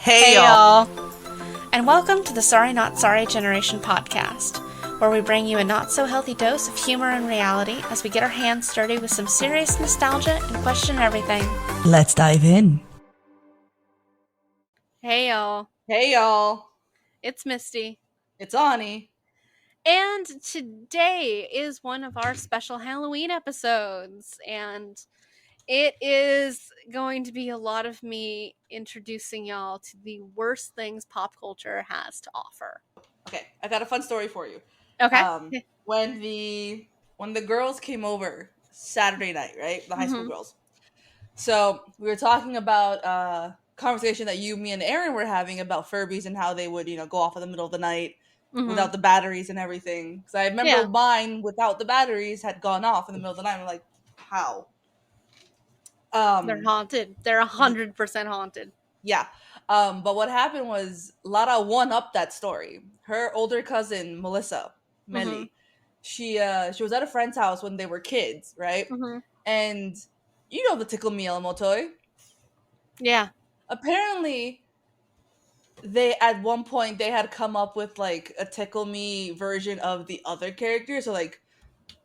Hey y'all! And welcome to the Sorry Not Sorry Generation podcast, where we bring you a not-so-healthy dose of humor and reality as we get our hands dirty with some serious nostalgia and question everything. Let's dive in. Hey y'all! Hey y'all! It's Misty. It's Ani. And today is one of our special Halloween episodes, and it is going to be a lot of me introducing y'all to the worst things pop culture has to offer. Okay, I got a fun story for you. Okay. When the girls came over Saturday night, right? The high school girls. So we were talking about conversation that you, me, and Aaron were having about Furbies and how they would, go off in the middle of the night without the batteries and everything. Because I remember mine without the batteries had gone off in the middle of the night. I'm like, how? They're haunted. They're 100% haunted. Yeah. But what happened was Lara one up that story. Her older cousin, Melissa, Melly, she was at a friend's house when they were kids, right? And you know the Tickle Me Elmo toy. Yeah. Apparently, they at one point they had come up with like a Tickle Me version of the other characters, so like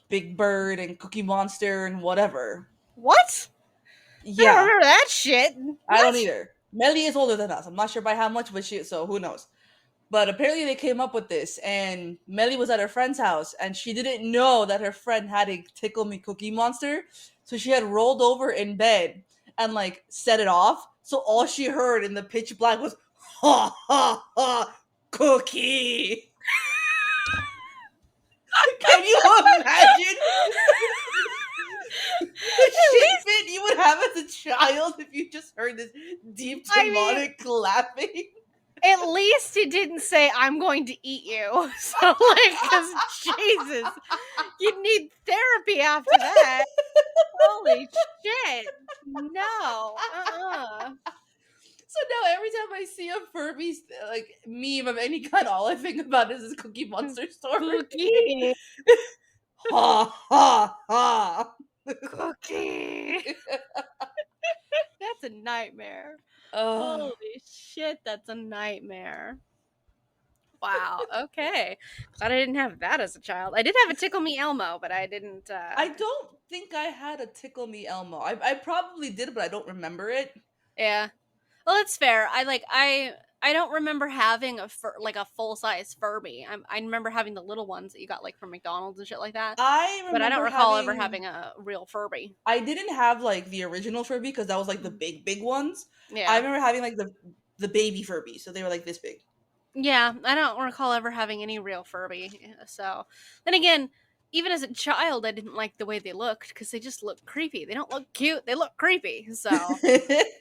Big Bird and Cookie Monster and whatever. What? Yeah. I don't remember that shit. I don't either. Melly is older than us. I'm not sure by how much, but so who knows. But apparently they came up with this, and Melly was at her friend's house, and she didn't know that her friend had a Tickle Me Cookie Monster, so she had rolled over in bed and like set it off. So all she heard in the pitch black was "ha ha ha cookie." Can you imagine the shit you would have as a child if you just heard this deep demonic laughing? At least it didn't say, "I'm going to eat you." So, like, because Jesus, you'd need therapy after that. Holy shit. No. So now every time I see a Furby like meme of any kind, all I think about is this Cookie Monster story. Cookie. Ha ha ha. Cookie. That's a nightmare. Oh. Holy shit, that's a nightmare. Wow. Okay. Glad I didn't have that as a child. I did have a Tickle Me Elmo, but I didn't. I don't think I had a Tickle Me Elmo. I probably did, but I don't remember it. Yeah. Well, it's fair. I don't remember having a full size Furby. I remember having the little ones that you got like from McDonald's and shit like that. But I don't recall ever having a real Furby. I didn't have like the original Furby because that was like the big ones. Yeah. I remember having like the baby Furby, so they were like this big. Yeah, I don't recall ever having any real Furby. So then again, even as a child, I didn't like the way they looked because they just look creepy. They don't look cute. They look creepy. So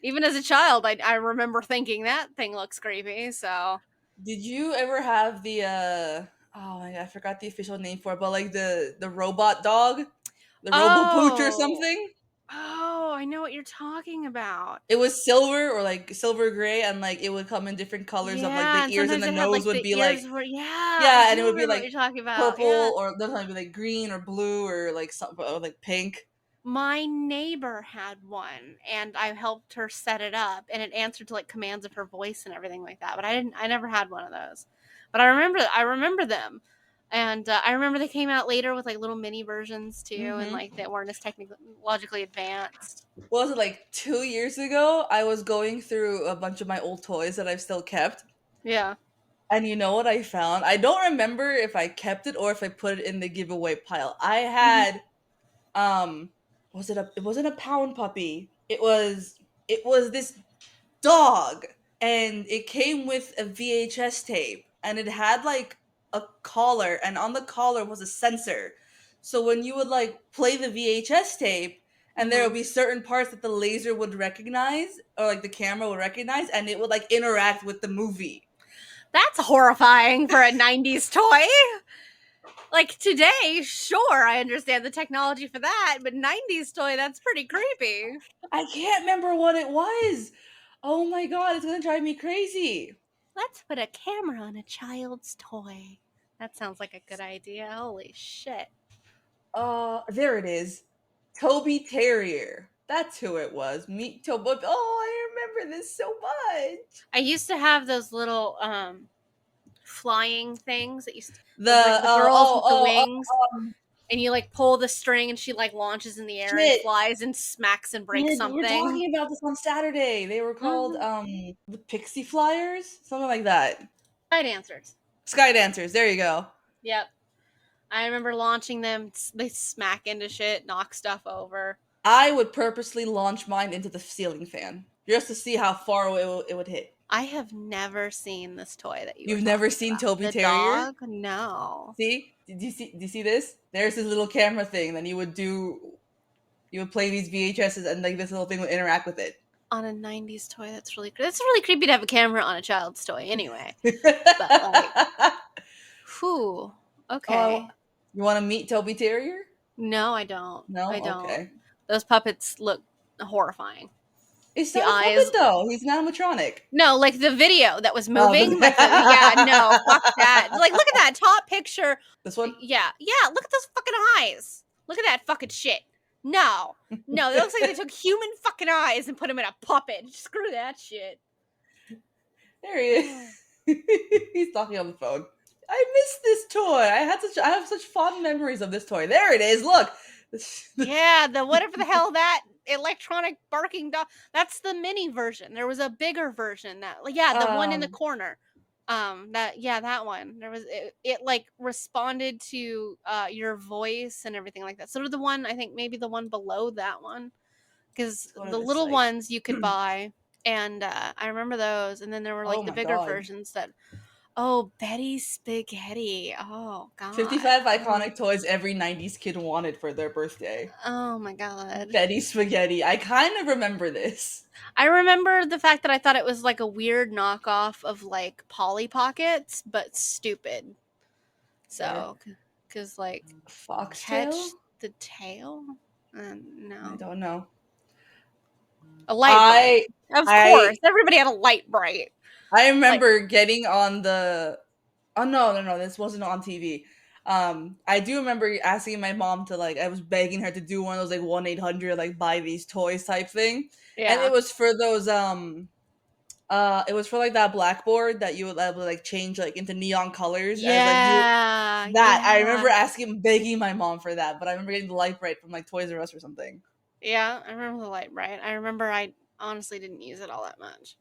even as a child, I remember thinking that thing looks creepy. So did you ever have the oh my god, I forgot the official name for it, but like the robot dog, the Robopooch or something? Oh, I know what you're talking about. It was silver or like silver gray, and like it would come in different colors of like the ears and the nose would be like and it would be like what you're talking about. Purple or sometimes be like green or blue or like something or like pink. My neighbor had one, and I helped her set it up, and it answered to like commands of her voice and everything like that. But I never had one of those. But I remember them, and I remember they came out later with like little mini versions too, and like that weren't as technologically advanced. What was it, like 2 years ago? I was going through a bunch of my old toys that I've still kept. Yeah. And you know what I found? I don't remember if I kept it or if I put it in the giveaway pile. I had it wasn't a pound puppy. It was this dog, and it came with a VHS tape, and it had like a collar, and on the collar was a sensor. So when you would like play the VHS tape, and there would be certain parts that the laser would recognize or like the camera would recognize, and it would like interact with the movie. That's horrifying for a 90s toy. Like today, sure, I understand the technology for that, but 90s toy, that's pretty creepy. I can't remember what it was. Oh my god, it's gonna drive me crazy. Let's put a camera on a child's toy. That sounds like a good idea. Holy shit. There it is. Toby Terrier. That's who it was. Meet Toby. Oh, I remember this so much. I used to have those little flying things that used to, The with like the girls with the wings, um, and you like pull the string and she like launches in the air and shit. flies and smacks and breaks We were something. talking about this on Saturday. They were called Mm-hmm. the Pixie Flyers, something like that. Right answers. Sky Dancers. There you go. Yep. I remember launching them. They smack into shit, knock stuff over. I would purposely launch mine into the ceiling fan just to see how far it would hit. I have never seen this toy that you were You've never talking seen about. Toby The Terrier? dog? No. See? Did you see this? There's this little camera thing. Then you would play these VHSs, and like this little thing would interact with it. On a 90s toy, that's really it's really creepy to have a camera on a child's toy anyway. But like, whew. Oh, Okay. you want to meet Toby Terrier? No, I don't. No? I don't. Okay. Those puppets look horrifying. It's The not a puppet eyes. though. He's an animatronic. No, like the video that was Oh, moving. Like the yeah, no, fuck that. Like, look at that top picture. this one? Yeah, look at those fucking eyes. Look at that fucking shit. No, it looks like they took human fucking eyes and put them in a puppet. Screw that shit. There he is. He's talking on the phone. I miss this toy. I have such fond memories of this toy. There it is. Look. Yeah, the whatever the hell that electronic barking dog. That's the mini version. There was a bigger version that, the one in the corner. That one. There was it like responded to your voice and everything like that. So did the one, I think maybe the one below that one, because Go to the this little site. ones you could buy, and I remember those. And then there were like Oh the my bigger God. versions that. Oh, Betty's Spaghetti. Oh God. 55 iconic toys every 90s kid wanted for their birthday. Oh my God. Betty Spaghetti. I kind of remember this. I remember the fact that I thought it was like a weird knockoff of like Polly Pockets, but stupid. So, because like Foxtail? catch the tail? No. I don't know. A light bright. Of course. Everybody had a light bright. I remember getting on the. Oh no! This wasn't on TV. I do remember asking my mom to I was begging her to do one of those 1-800 buy these toys type thing, Yeah. and it was for those it was for that blackboard that you would change into neon colors. Yeah. I remember begging my mom for that, but I remember getting the light bright from Toys R Us or something. Yeah, I remember the light bright. I remember I honestly didn't use it all that much.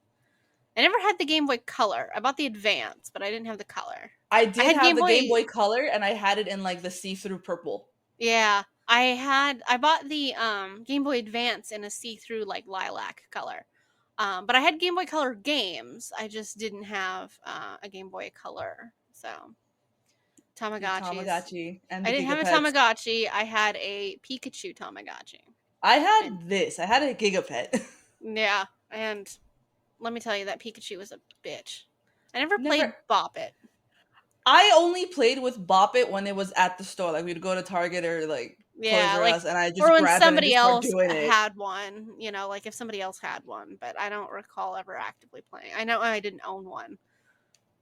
I never had the Game Boy Color. I bought the Advance, but I didn't have the Color. I did have the Game Boy Color, and I had it in the see-through purple. Yeah, I bought the Game Boy Advance in a see-through lilac color. But I had Game Boy Color games. I just didn't have a Game Boy Color. So Tamagotchi. And I didn't have a Tamagotchi. I had a Pikachu Tamagotchi. I had I had a Gigapet. Yeah, and let me tell you, that Pikachu was a bitch. I never played Bop It. I only played with Bop It when it was at the store. We'd go to Target or Toys R Us, and I just or when grab somebody it and else doing it. had one, if somebody else had one, but I don't recall ever actively playing. I know I didn't own one.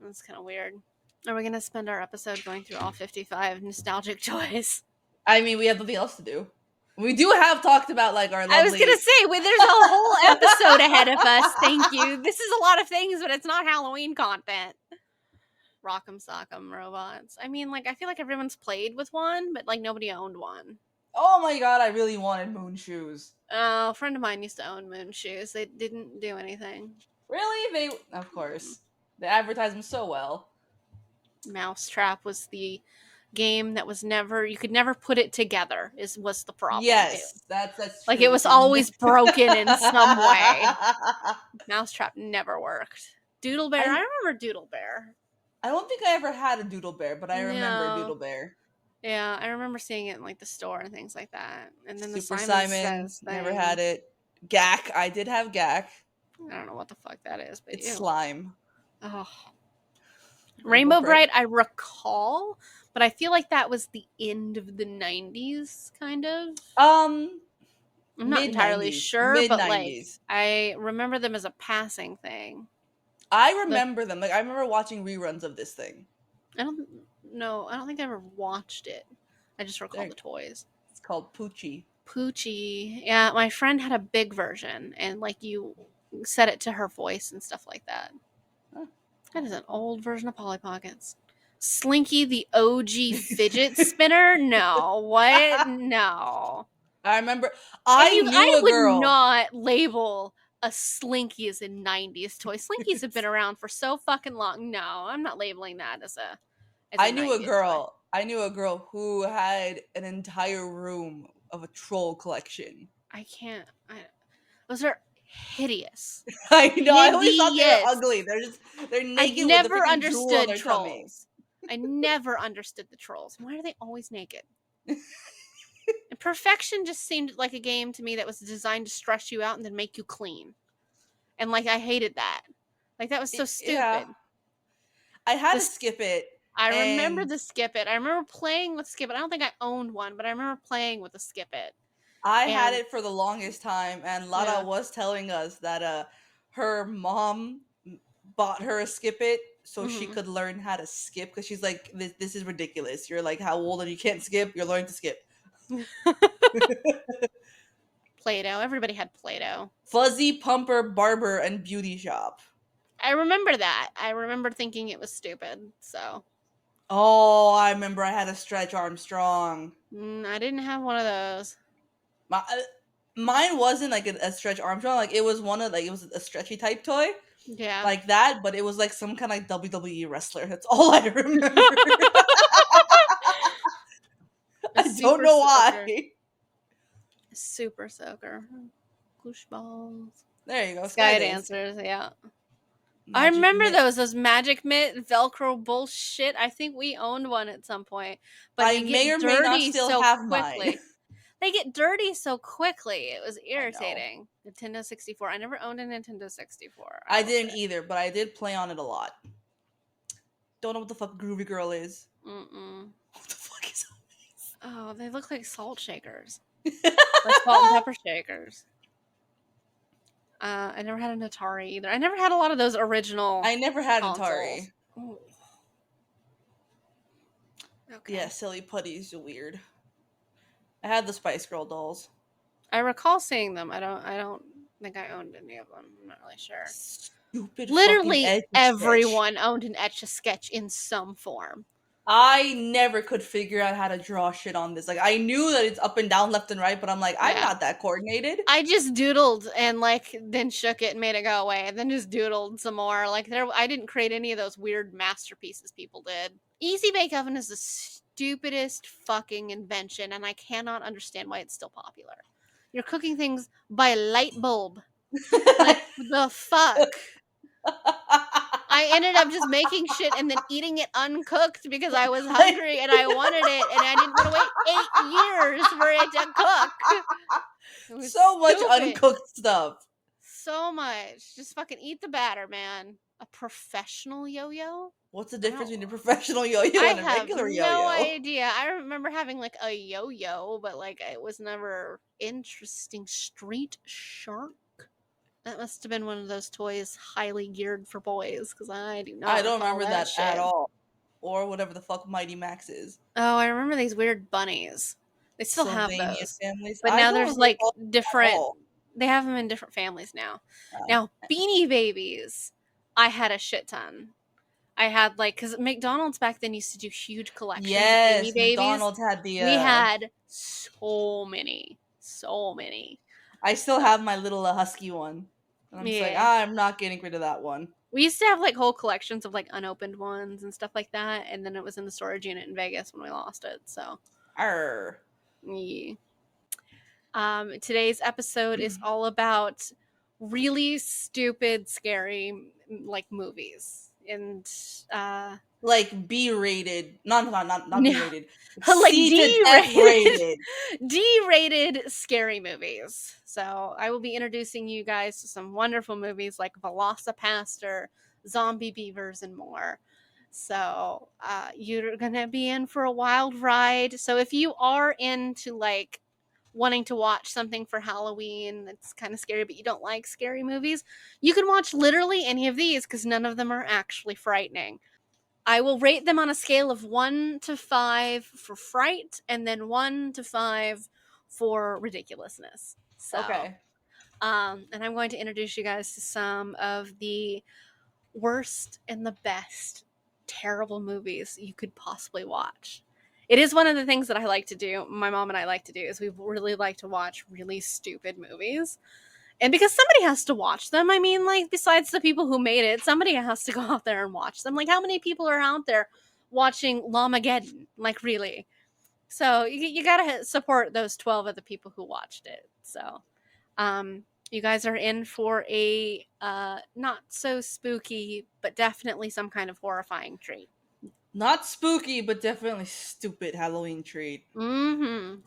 That's kind of weird. Are we gonna spend our episode going through all 55 nostalgic toys? I mean, we have nothing else to do. We do have talked about our lovely... I was gonna say, there's a whole episode ahead of us. Thank you. This is a lot of things, but it's not Halloween content. Rock'em Sock'em robots. I mean, I feel like everyone's played with one, but nobody owned one. Oh my God, I really wanted Moon Shoes. Oh, a friend of mine used to own Moon Shoes. They didn't do anything. Really? Of course. They advertised them so well. Mousetrap was the game that was you could never put it together, was the problem. Yes, that's true. It was always broken in some way. Mousetrap never worked. Doodle Bear, I remember Doodle Bear. I don't think I ever had a Doodle Bear, but I remember Doodle Bear. Yeah, I remember seeing it in the store and things like that. And then Super the Simon never had it. Gak, I did have Gak. I don't know what the fuck that is, but it's slime. Oh. Rainbow Bright, I recall, but I feel like that was the end of the 90s, kind of. I'm not entirely sure, mid-90s. But I remember them as a passing thing. I remember them. I remember watching reruns of this thing. I don't think I ever watched it. I just recall the toys. It's called Poochie. Yeah, my friend had a big version, and you set it to her voice and stuff like that. Huh. That is an old version of Polly Pockets. Slinky the OG fidget spinner? No. What? No. I remember If I you, knew I a would girl. not label a Slinky as a 90s toy. Slinkies have been around for so fucking long. No, I'm not labeling that as a I knew a 90s toy. girl. I knew a girl who had an entire room of a troll collection. I can't. Those are hideous. I know. I always thought they were Hideous. ugly. They're I've naked with a never freaking jewel on understood their tummy. trolls. I never understood the trolls. Why are they always naked? And Perfection just seemed like a game to me that was designed to stress you out and then make you clean. And like I hated that. Like that was so Yeah, stupid. I had to This skip it, I remember and the Skip It. I remember playing with Skip It. I don't think I owned one, but I remember playing with the Skip It. I had And it for the longest time. And Lara yeah. was telling us that her mom bought her a skip it so she Mm-hmm. could learn how to skip because she's like, this is ridiculous. You're like, how old and you can't skip? You're learning to skip. Play-Doh. Everybody had Play-Doh. Fuzzy Pumper Barber and Beauty Shop. I remember that. I remember thinking it was stupid. So Oh, I remember I had a Stretch Armstrong. I didn't have one of those. My, mine wasn't like a Stretch Armstrong. Like it was one of like it was a stretchy type toy Yeah. like that, but it was like some kind of like WWE wrestler. That's all I remember. A I don't super know soaker. why. Super soaker. Goosh balls. There you go. Sky Skydance. dancers, yeah. I Magic remember Mitt. those magic mitt Velcro bullshit. I think we owned one at some point, but I they may or get may not dirty still so have mine. quickly. They get dirty so quickly. It was I know. irritating. Nintendo 64. I never owned a Nintendo 64. I I will say. didn't either, but I did play on it a lot. Don't know what the fuck Groovy Girl is. Mm-mm. What the fuck is Oh, they look like salt shakers, that? like salt and pepper shakers. I never had an Atari either. I never had a lot of those original I never had an consoles. Atari. Ooh. Okay. Yeah, silly putties are weird. I had the Spice Girl dolls. I recall seeing them. I don't think I owned any of them. I'm not really sure. Stupid fucking Literally Etch a Sketch. everyone owned an Etch a Sketch in some form. I never could figure out how to draw shit on this. Like I knew that it's up and down, left and right, but I'm like, I'm Yeah. not that coordinated. I just doodled and like then shook it and made it go away and then just doodled some more. Like I didn't create any of those weird masterpieces people did. Easy Bake Oven is the stupidest fucking invention and I cannot understand why it's still popular. You're cooking things by light bulb. Like the fuck? I ended up just making shit and then eating it uncooked because I was hungry and I wanted it and I didn't want to wait 8 years for it to cook. It was So much stupid. uncooked stuff. So much. Just fucking eat the batter, man. A professional yo-yo? What's the difference between a professional yo-yo I and a have regular no yo-yo? idea. I remember having like a yo-yo, but like it was never interesting. Street Shark? That must have been one of those toys highly geared for boys because I do not I don't recall remember that that shit. at all. Or whatever the fuck Mighty Max is. Oh, I remember these weird bunnies. They still have Sylvania those. families. But I now don't there's like recall at different, all. they have them in different families now. Oh. Now, Beanie Babies, I had a shit ton. I had like, because McDonald's back then used to do huge collections Yes, of Beanie Babies. McDonald's had the. We had so many. So many. I still have my little husky one. And I'm just like, Yeah. I'm not getting rid of that one. We used to have like whole collections of like unopened ones and stuff like that. And then it was in the storage unit in Vegas when we lost it. So, Arr. yeah. Today's episode is all about really stupid, scary like movies. And Like B-rated. Not No. B-rated. Like C to D-rated. F-rated. D-rated scary movies. So I will be introducing you guys to some wonderful movies like Velociraptor, Zombie Beavers, and more. So you're gonna be in for a wild ride. So if you are into like wanting to watch something for Halloween that's kind of scary, but you don't like scary movies, you can watch literally any of these because none of them are actually frightening. I will rate them on a scale of 1 to 5 for fright and then 1 to 5 for ridiculousness. So, Okay. And I'm going to introduce you guys to some of the worst and the best terrible movies you could possibly watch. It is one of the things that I like to do. My mom and I like to do is we really like to watch really stupid movies. And because somebody has to watch them, I mean, like, besides the people who made it, somebody has to go out there and watch them. Like, how many people are out there watching Lamageddon? Like, really? So you gotta support those 12 of the people who watched it. So, you guys are in for a not so spooky, but definitely some kind of horrifying treat. Not spooky, but definitely stupid Halloween treat. Mm-hmm.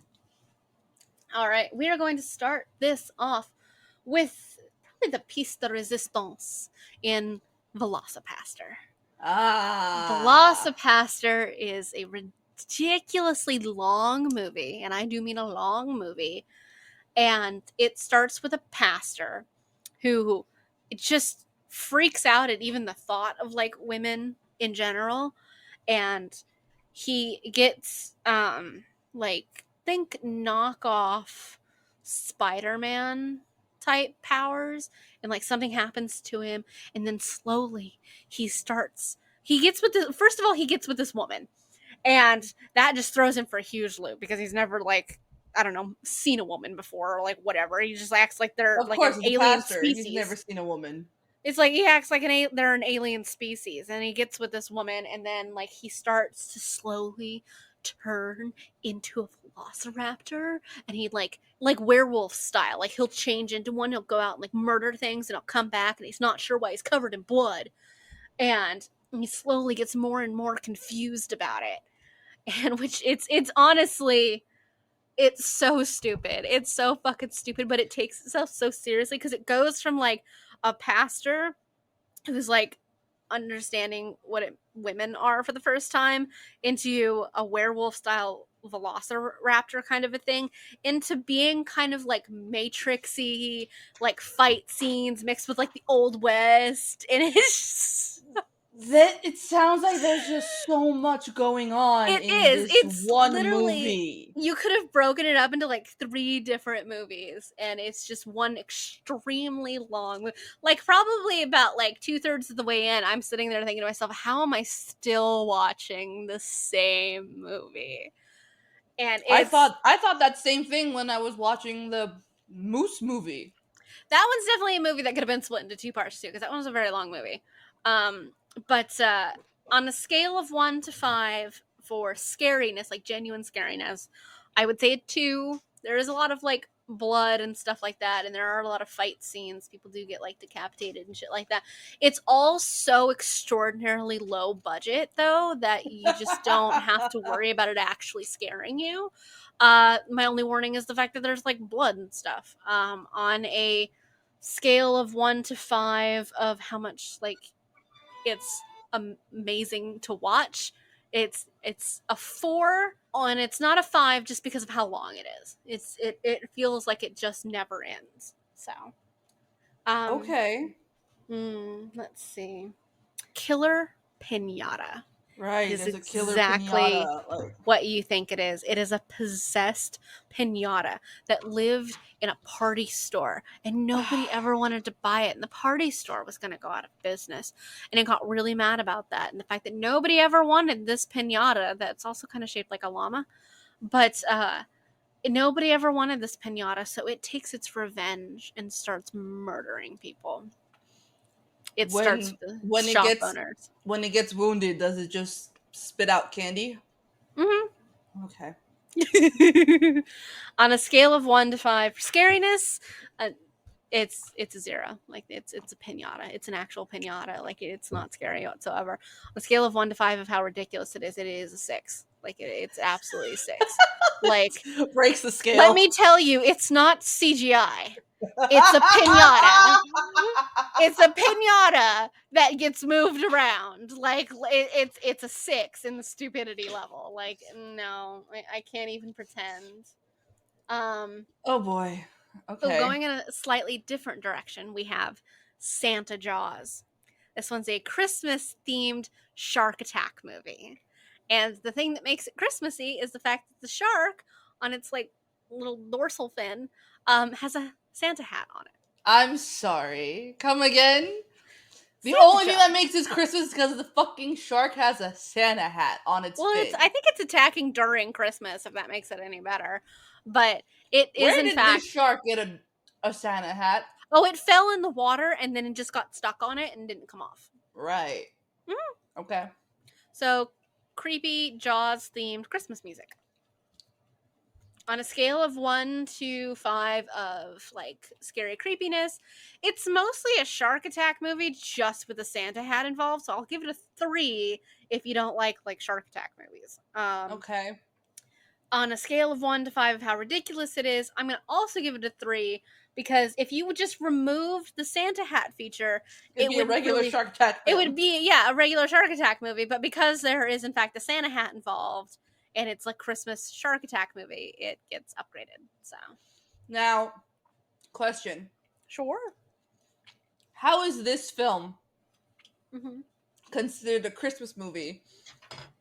All right, we are going to start this off with probably the piece de resistance in Velocipastor. Ah. Velocipastor is a ridiculously long movie, and I do mean a long movie. And it starts with a pastor who just freaks out at even the thought of like women in general, and he gets like think knockoff Spider-Man type powers, and like something happens to him, and then slowly he gets with this. First of all, he gets with this woman, and that just throws him for a huge loop because he's never like, I don't know, seen a woman before or like whatever. He just acts like they're Of like an course, it's a alien pastor. He's never species. seen a woman. It's like he acts like they're an alien species, and he gets with this woman, and then like he starts to slowly turn into a velociraptor, and he like werewolf style, like he'll change into one, he'll go out and like murder things, and he'll come back, and he's not sure why he's covered in blood, and he slowly gets more and more confused about it, and which it's honestly, it's so stupid. It's so fucking stupid, but it takes itself so seriously because it goes from like a pastor who's like understanding what women are for the first time into a werewolf style velociraptor kind of a thing, into being kind of like matrixy, like fight scenes mixed with like the old west, and it's That it sounds like there's just so much going on it in is. this It's one literally, movie. you could have broken it up into like 3 different movies, and it's just one extremely long. Like probably about like 2/3 of the way in, I'm sitting there thinking to myself, "How am I still watching the same movie?" And I thought that same thing when I was watching the Moose movie. that one's definitely a movie that could have been split into 2 parts too, because that one was a very long movie. But on a scale of 1 to 5 for scariness, like genuine scariness, I would say a 2. There is a lot of like blood and stuff like that, and there are a lot of fight scenes. People do get like decapitated and shit like that. It's all so extraordinarily low budget though that you just don't have to worry about it actually scaring you. My only warning is the fact that there's like blood and stuff. On a scale of 1 to 5 of how much like it's amazing to watch, it's a 4, and it's not a 5 just because of how long it is. It feels like it just never ends. So, um, Okay. let's see, Killer Pinata. It Right, is there's a killer exactly pinata. Like, what you think it is. It is a possessed pinata that lived in a party store, and nobody ever wanted to buy it. And the party store was going to go out of business. And it got really mad about that. And the fact that nobody ever wanted this pinata that's also kind of shaped like a llama. But nobody ever wanted this pinata, so it takes its revenge and starts murdering people. It starts when with the when it shop gets owners. when it gets wounded, does it just spit out candy? Mm-hmm. Okay. On a scale of 1 to 5 for scariness, uh, it's a 0. Like it's a pinata. It's an actual pinata. Like it's not scary whatsoever. On a scale of 1 to 5 of how ridiculous it is a 6. Like it's absolutely a 6. Like, Breaks the let scale. me tell you, it's not CGI. It's a pinata. It's a pinata that gets moved around. Like it's a 6 in the stupidity level. Like no, I can't even pretend. Um, Oh boy. oh, Okay. going in a slightly different direction, we have Santa Jaws. This one's a Christmas themed shark attack movie. And the thing that makes it Christmassy is the fact that the shark on its like little dorsal fin has a Santa hat on it. I'm sorry. Come again? The Santa only thing joke. that makes this Christmas is because the fucking shark has a Santa hat on its Well, I fin. think it's attacking during Christmas, if that makes it any better. But it is Where in did this fact. shark get a Santa hat? Oh, it fell in the water and then it just got stuck on it and didn't come off. Right. Mhm. Okay. So, creepy Jaws themed Christmas music. On a scale of 1 to 5 of like scary creepiness, it's mostly a shark attack movie just with a Santa hat involved. So I'll give it a 3 if you don't like shark attack movies. Okay. On a scale of 1 to 5 of how ridiculous it is, I'm gonna also give it a 3 because if you would just remove the Santa hat feature, It'd it be a would regular really shark attack it would film. be a regular shark attack movie, but because there is in fact a Santa hat involved and it's like Christmas shark attack movie, it gets upgraded. So Now, question. sure. How is this film Mm-hmm. considered a Christmas movie,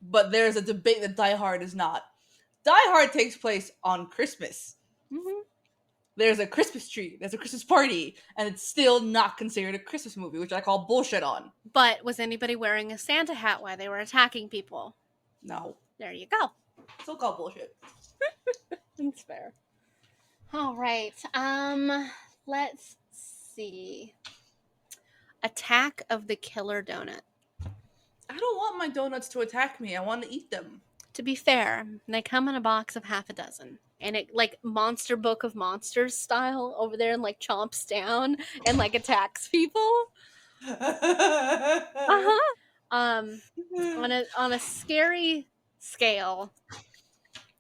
but there's a debate that Die Hard is not? Die Hard takes place on Christmas. Mm-hmm. There's a Christmas tree, there's a Christmas party, and it's still not considered a Christmas movie, which I call bullshit on. But was anybody wearing a Santa hat while they were attacking people? No. There you go. Still called bullshit. That's fair. All right. Let's see. Attack of the Killer Donut. I don't want my donuts to attack me. I want to eat them. To be fair, they come in a box of half a dozen. And it like Monster Book of Monsters style over there and like chomps down and like attacks people. Uh-huh. On a scary scale,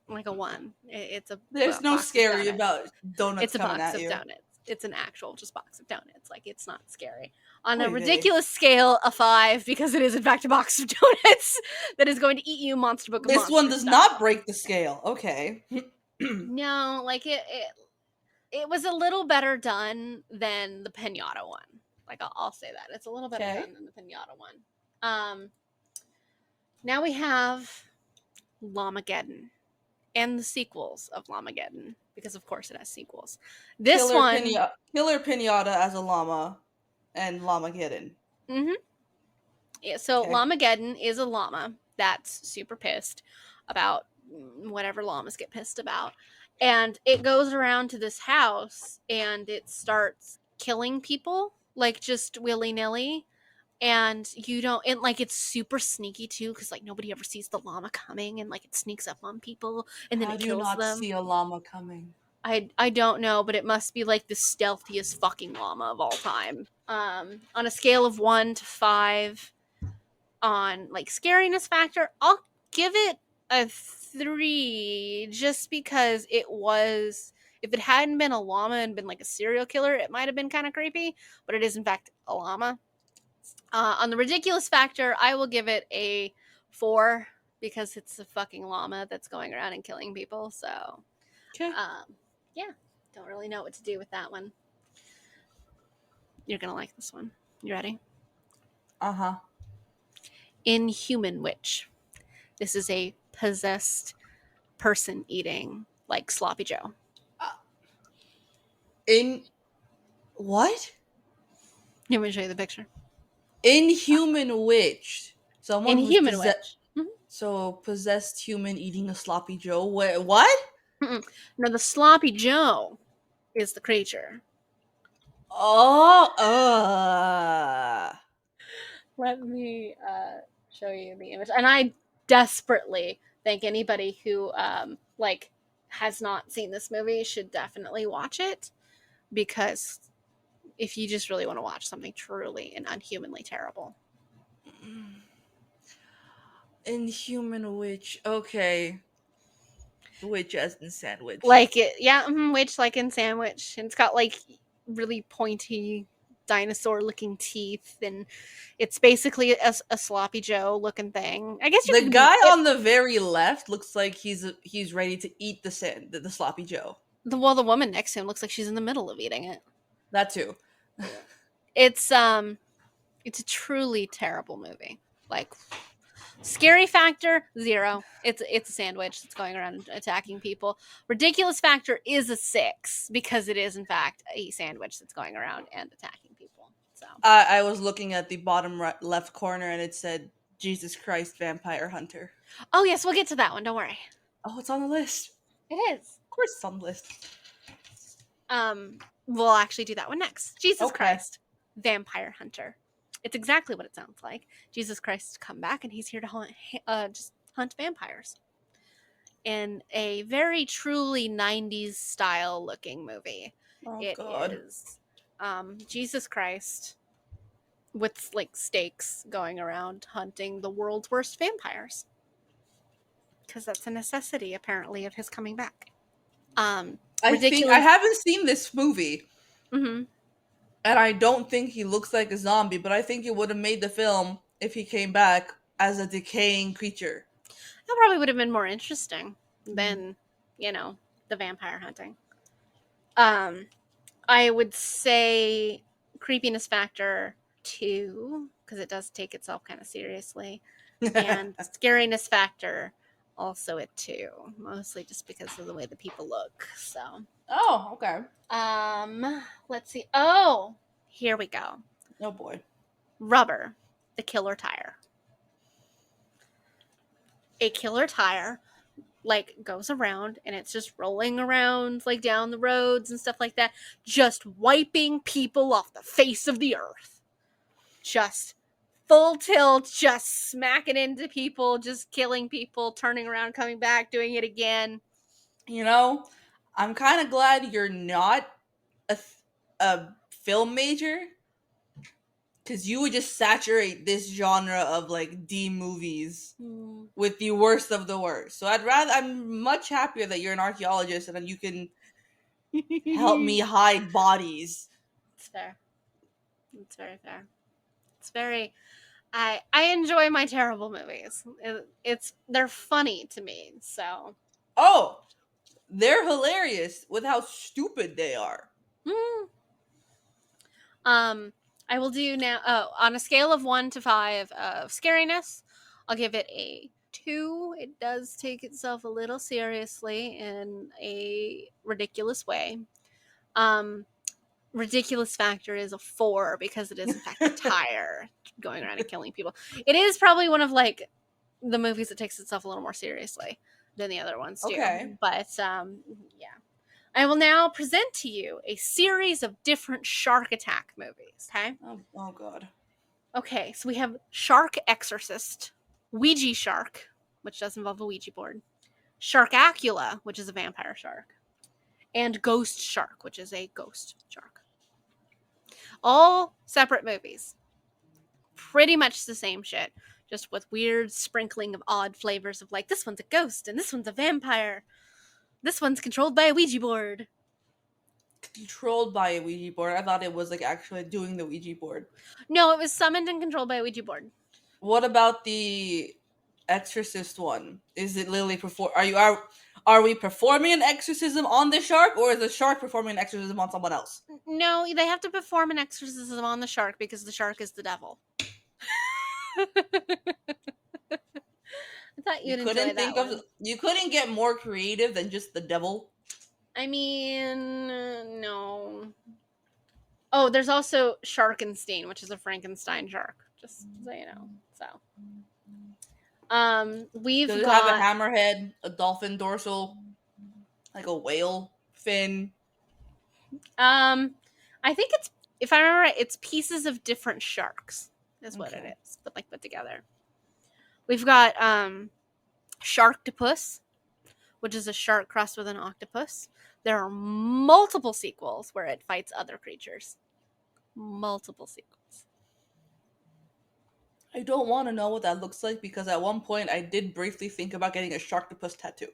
like a 1. It's a There's no box of scary donuts. about donuts It's a coming box at of you. donuts. It's an actual just box of donuts. Like it's not scary. On a Oy vey. ridiculous scale, a 5 because it is in fact a box of donuts that is going to eat you, Monster Book of This one Monsters does not style. break the scale. Okay. No, like it was a little better done than the pinata one. Like I'll say that it's a little better Okay. done than the pinata one. Now we have Llamageddon and the sequels of Llamageddon because of course it has sequels. This one, Killer pinata as a llama, and Llamageddon. mm-hmm. Yeah, so Okay. Llamageddon is a llama that's super pissed about whatever llamas get pissed about. And it goes around to this house and it starts killing people, like just willy nilly. And you don't, and like it's super sneaky too, because like nobody ever sees the llama coming and like it sneaks up on people and then How it do you kills not them. see a llama coming? I don't know, but it must be like the stealthiest fucking llama of all time. On a scale of 1 to 5, on like scariness factor, I'll give it a 3 just because it was, if it hadn't been a llama and been like a serial killer, it might have been kind of creepy, but it is in fact a llama. On the ridiculous factor, I will give it a 4 because it's a fucking llama that's going around and killing people. So, Okay. yeah, don't really know what to do with that one. You're gonna like this one. You ready? Uh-huh. Inhuman Witch. This is a possessed person eating like sloppy Joe. In what? Let me show you the picture. Inhuman witch. Someone who's Inhuman possessed. Witch. Mm-hmm. So possessed human eating a sloppy Joe. What? Mm-mm. Now the sloppy Joe is the creature. Oh, Let me show you the image. And I desperately think anybody who like has not seen this movie should definitely watch it because if you just really want to watch something truly and unhumanly terrible. Inhuman witch. Okay. Witch as in sandwich. Like it, yeah, witch like in sandwich. And it's got like really pointy dinosaur looking teeth and it's basically a sloppy Joe looking thing. I guess you The could guy it, on the very left looks like he's ready to eat the sloppy Joe. the woman next to him looks like she's in the middle of eating it. That too. It's a truly terrible movie. Like Scary factor 0. It's a sandwich that's going around attacking people. Ridiculous factor is a 6 because it is in fact a sandwich that's going around and attacking people. So I was looking at the bottom right, left corner and it said Jesus Christ Vampire Hunter. oh yes, we'll get to that one. Don't worry. Oh, it's on the list. It is. Of course, it's on the list. We'll actually do that one next. Jesus Okay. Christ, Vampire Hunter. It's exactly what it sounds like. Jesus Christ has come back, and he's here to just hunt vampires. In a very truly 90s style looking movie. Oh It God. is Jesus Christ with like stakes going around hunting the world's worst vampires. Because that's a necessity, apparently, of his coming back. I think I Ridiculous. haven't seen this movie, Mm-hmm. and I don't think he looks like a zombie, but I think it would have made the film if he came back as a decaying creature. That probably would have been more interesting than, you know, the vampire hunting. I would say creepiness factor 2, because it does take itself kind of seriously, and scariness factor also at 2, mostly just because of the way the people look. So, Oh, okay. let's see. Oh, here we go. Oh boy. Rubber, the killer tire. A killer tire like goes around and it's just rolling around like down the roads and stuff like that, just wiping people off the face of the earth. Just full tilt, just smacking into people, just killing people, turning around, coming back, doing it again. You know, I'm kind of glad you're not a film major, because you would just saturate this genre of like D movies with the worst of the worst. So I'm much happier that you're an archaeologist and then you can help me hide bodies. It's fair. It's very fair. It's very. I enjoy my terrible movies. They're funny to me. So Oh, they're hilarious with how stupid they are. I will do now. Oh, on a scale of 1 to 5 of scariness, I'll give it a 2. It does take itself a little seriously in a ridiculous way. Ridiculous factor is a 4 because it is in fact a tire going around and killing people. It is probably one of like the movies that takes itself a little more seriously than the other ones do. Okay. But yeah. I will now present to you a series of different shark attack movies. Okay. Oh God. Okay, so we have Shark Exorcist, Ouija Shark, which does involve a Ouija board, Sharkacula, which is a vampire shark, and Ghost Shark, which is a ghost shark. All separate movies. Pretty much the same shit, just with weird sprinkling of odd flavors of like, this one's a ghost and this one's a vampire. This one's controlled by a Ouija board. Controlled by a Ouija board. I thought it was like actually doing the Ouija board. No, it was summoned and controlled by a Ouija board. What about the Exorcist one? Is it literally are we performing an exorcism on the shark, or is the shark performing an exorcism on someone else? No, they have to perform an exorcism on the shark because the shark is the devil. I thought you'd enjoy that one. You couldn't get more creative than just the devil. I mean, no. Oh, there's also Sharkenstein, which is a Frankenstein shark. Just so you know. So, we've Does it got have a hammerhead, a dolphin dorsal, like a whale fin? I think it's, if I remember right, it's pieces of different sharks is what it is, but like put together. We've got Sharktopus, which is a shark crossed with an octopus. There are multiple sequels where it fights other creatures. Multiple sequels. I don't want to know what that looks like because at one point I did briefly think about getting a Sharktopus tattoo.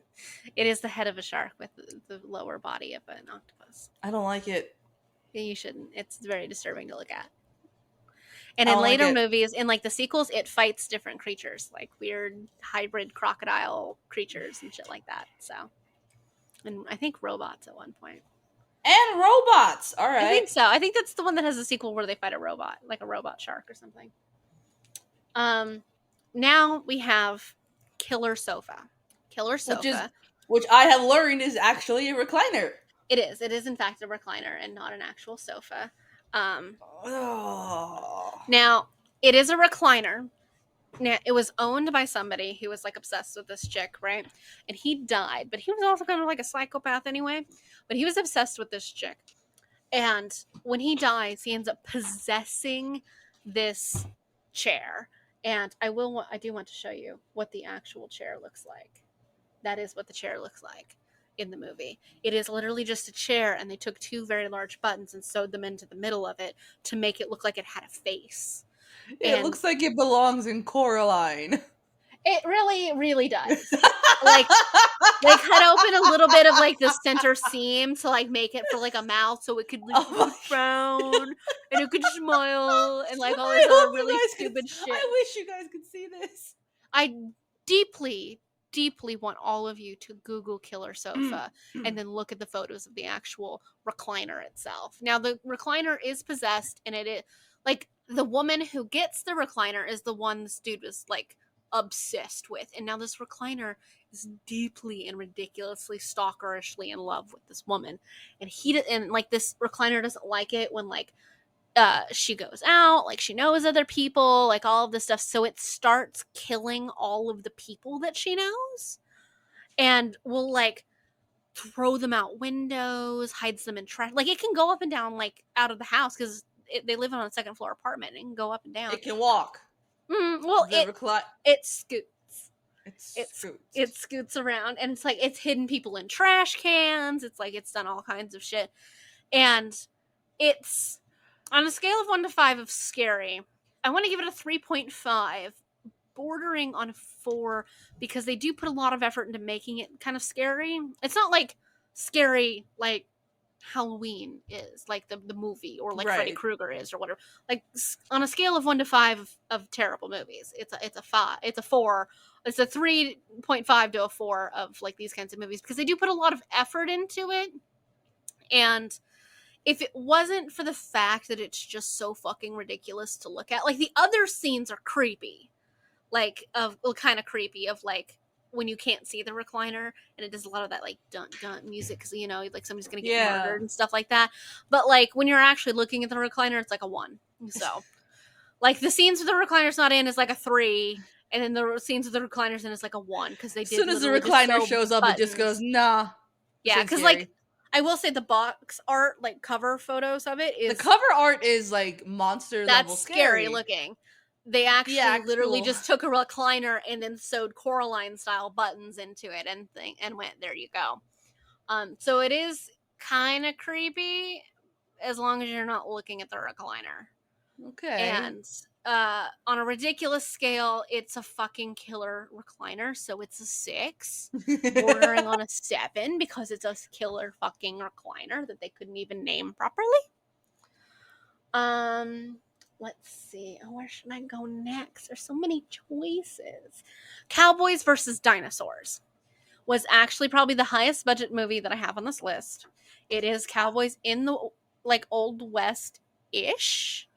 It is the head of a shark with the lower body of an octopus. I don't like it. You shouldn't. It's very disturbing to look at. And in later movies, in like the sequels, it fights different creatures, like weird hybrid crocodile creatures and shit like that. So, and I think robots at one point. And robots. All right. I think so. I think that's the one that has a sequel where they fight a robot, like a robot shark or something. now we have Killer Sofa. Killer which is Sofa. which I have learned is actually a recliner. It is. It is in fact a recliner and not an actual sofa. Um, Oh. Now it is a recliner. Now it was owned by somebody who was like obsessed with this chick, right? And he died, but he was also kind of like a psychopath anyway. But he was obsessed with this chick, and when he dies, he ends up possessing this chair. And I do want to show you what the actual chair looks like. That is what the chair looks like in the movie. It is literally just a chair, and they took two very large buttons and sewed them into the middle of it to make it look like it had a face. It And looks like it belongs in Coraline. it really, really does. Like, they cut open a little bit of like the center seam to like make it for like a mouth so it could like Oh frown and it could smile and like all I this other hope you really guys stupid could. shit. I wish you guys could see this. I deeply, deeply want all of you to Google Killer Sofa and then look at the photos of the actual recliner itself. Now, the recliner is possessed, and it is like the woman who gets the recliner is the one this dude was like obsessed with. And now this recliner is deeply and ridiculously stalkerishly in love with this woman. And like this recliner doesn't like it when like she goes out, like she knows other people, like all of this stuff. So it starts killing all of the people that she knows and will like throw them out windows, hides them in trash. Like it can go up and down, like out of the house because they live on a second floor apartment. It can go up and down. It can walk. Well, The recline. it scoots. It scoots. It scoots around, and it's like it's hidden people in trash cans. It's like it's done all kinds of shit, and it's on a scale of 1 to 5 of scary. I want to give it a 3.5, bordering on a 4 because they do put a lot of effort into making it kind of scary. It's not like scary like Halloween is, like the movie, or like Freddy Right. Krueger is, or whatever. Like on a scale of 1 to 5 of terrible movies, it's a 5, it's a 4, it's a 3.5 to a 4 of like these kinds of movies because they do put a lot of effort into it. And if it wasn't for the fact that it's just so fucking ridiculous to look at, like the other scenes are creepy, like of kind of creepy, of like when you can't see the recliner and it does a lot of that like dun dun music because you know like somebody's gonna get murdered and stuff like that. But like when you're actually looking at the recliner, it's like a 1. So like the scenes with the recliner's not in is like a 3, and then the scenes with the recliners in is like a 1 because they As did soon as the literally just recliner sew shows up, it just goes, buttons. nah. Yeah, because like I will say the box art, like cover photos of it, is the cover art is like monster that's level scary looking. They actually literally actual- just took a recliner and then sewed Coraline style buttons into it and went, there you go. So it is kind of creepy as long as you're not looking at the recliner. Okay. And on a ridiculous scale, it's a fucking killer recliner, so it's a 6, bordering on a 7 because it's a killer fucking recliner that they couldn't even name properly. Let's see. Oh, where should I go next? There's so many choices. Cowboys versus Dinosaurs was actually probably the highest budget movie that I have on this list. It is cowboys in the like Old West ish.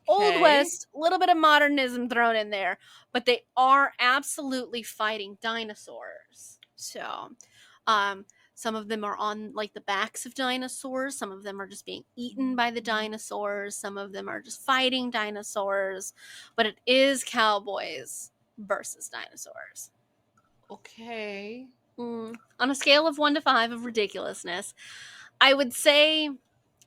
Old West, a little bit of modernism thrown in there, but they are absolutely fighting dinosaurs. So, some of them are on like the backs of dinosaurs. Some of them are just being eaten by the dinosaurs. Some of them are just fighting dinosaurs. But it is cowboys versus dinosaurs. Okay. On a scale of 1 to 5 of ridiculousness, I would say